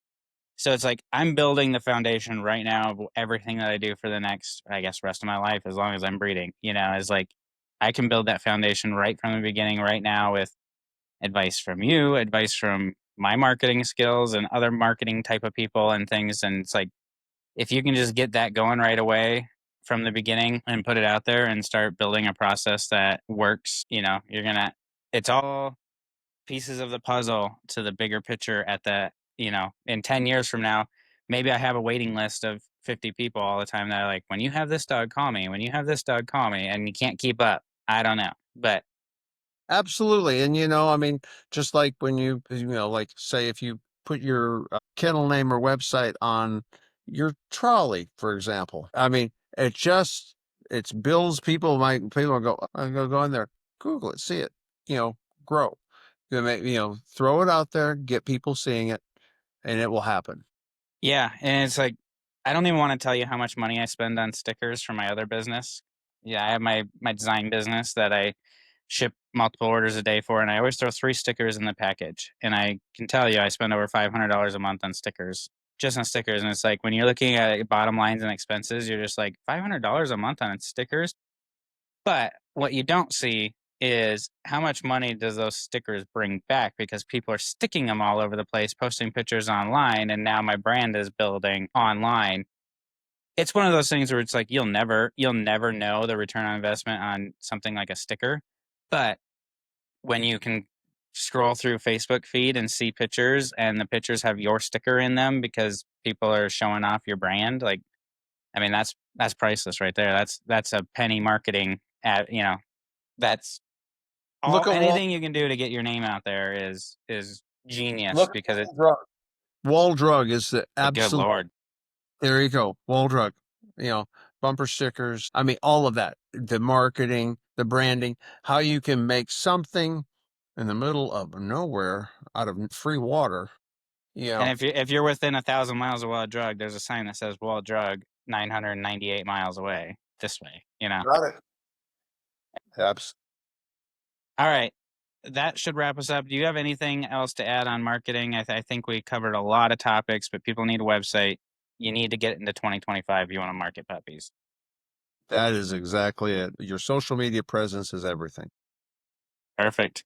so it's like I'm building the foundation right now of everything that I do for the next, I guess, rest of my life as long as I'm breeding. Is like I can build that foundation right from the beginning right now with advice from you, advice from my marketing skills and other marketing type of people and things. And it's like, if you can just get that going right away from the beginning and put it out there and start building a process that works, it's all pieces of the puzzle to the bigger picture in 10 years from now, maybe I have a waiting list of 50 people all the time that are like, when you have this dog, call me. When you have this dog, call me. And you can't keep up. I don't know. But Absolutely. And I mean, just like when like say if you put your kennel name or website on your trolley, for example, I mean, it's builds people go, I'm gonna go in there, Google it, see it, you know, grow. Throw it out there, get people seeing it, and it will happen. yeah, and it's like I don't even want to tell you how much money I spend on stickers for my other business. Yeah, I have my design business that I ship multiple orders a day for, and I always throw 3 stickers in the package. And I can tell you, I spend over $500 a month on stickers. just on stickers. And it's like when you're looking at bottom lines and expenses, you're just like $500 a month on stickers. But what you don't see is how much money does those stickers bring back because people are sticking them all over the place, posting pictures online, and now my brand is building online. It's one of those things where it's like you'll never know the return on investment on something like a sticker, but when you can scroll through Facebook feed and see pictures and the pictures have your sticker in them because people are showing off your brand, like, I mean, that's priceless right there. That's a penny marketing at, that's Look all at Wall. anything you can do to get your name out there is genius Look at because Wall Drug. Wall Drug is the good absolute. lord. There you go, Wall Drug. You know, bumper stickers. I mean, all of that. The marketing, the branding, how you can make something in the middle of nowhere out of free water. You And know, if you're within 1,000 miles of Wild Drug, there's a sign that says Wild Drug 998 miles away this way. got it. Abs- All right. That should wrap us up. Do you have anything else to add on marketing? I think we covered a lot of topics, but people need a website. You need to get into 2025 if you want to market puppies. that is exactly it. Your social media presence is everything. Perfect.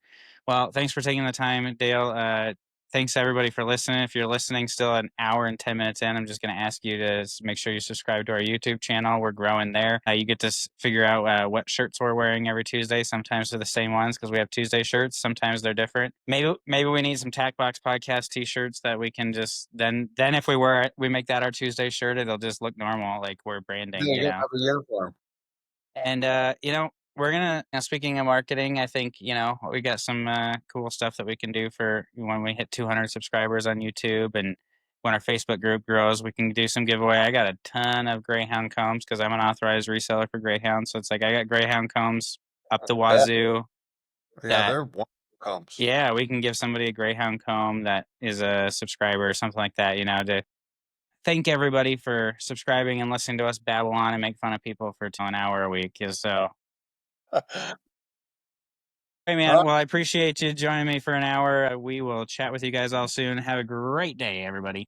Well, thanks for taking the time, Dale. Thanks everybody for listening. If you're listening still an hour and 10 minutes in, I'm just going to ask you to make sure you subscribe to our YouTube channel. We're growing there. You get to figure out what shirts we're wearing every Tuesday. Sometimes they're the same ones because we have Tuesday shirts. Sometimes they're different. Maybe we need some Tack Box Podcast t-shirts that we can just then if we make that our Tuesday shirt, it'll just look normal, like we're Yeah, branding, you gotta have a uniform. and we're gonna speaking of marketing, I think we got some cool stuff that we can do for when we hit 200 subscribers on YouTube, and when our Facebook group grows, we can do some giveaway. I got a ton of Greyhound combs because I'm an authorized reseller for Greyhound, so it's like I got Greyhound combs up the Yeah, wazoo. yeah, That they're wonderful comps. Yeah, we can give somebody a Greyhound comb that is a subscriber or something like that. To thank everybody for subscribing and listening to us babble on and make fun of people for an hour a week. So hey, All man. right. Well, I appreciate you joining me for an hour. We will chat with you guys all soon. Have a great day, everybody.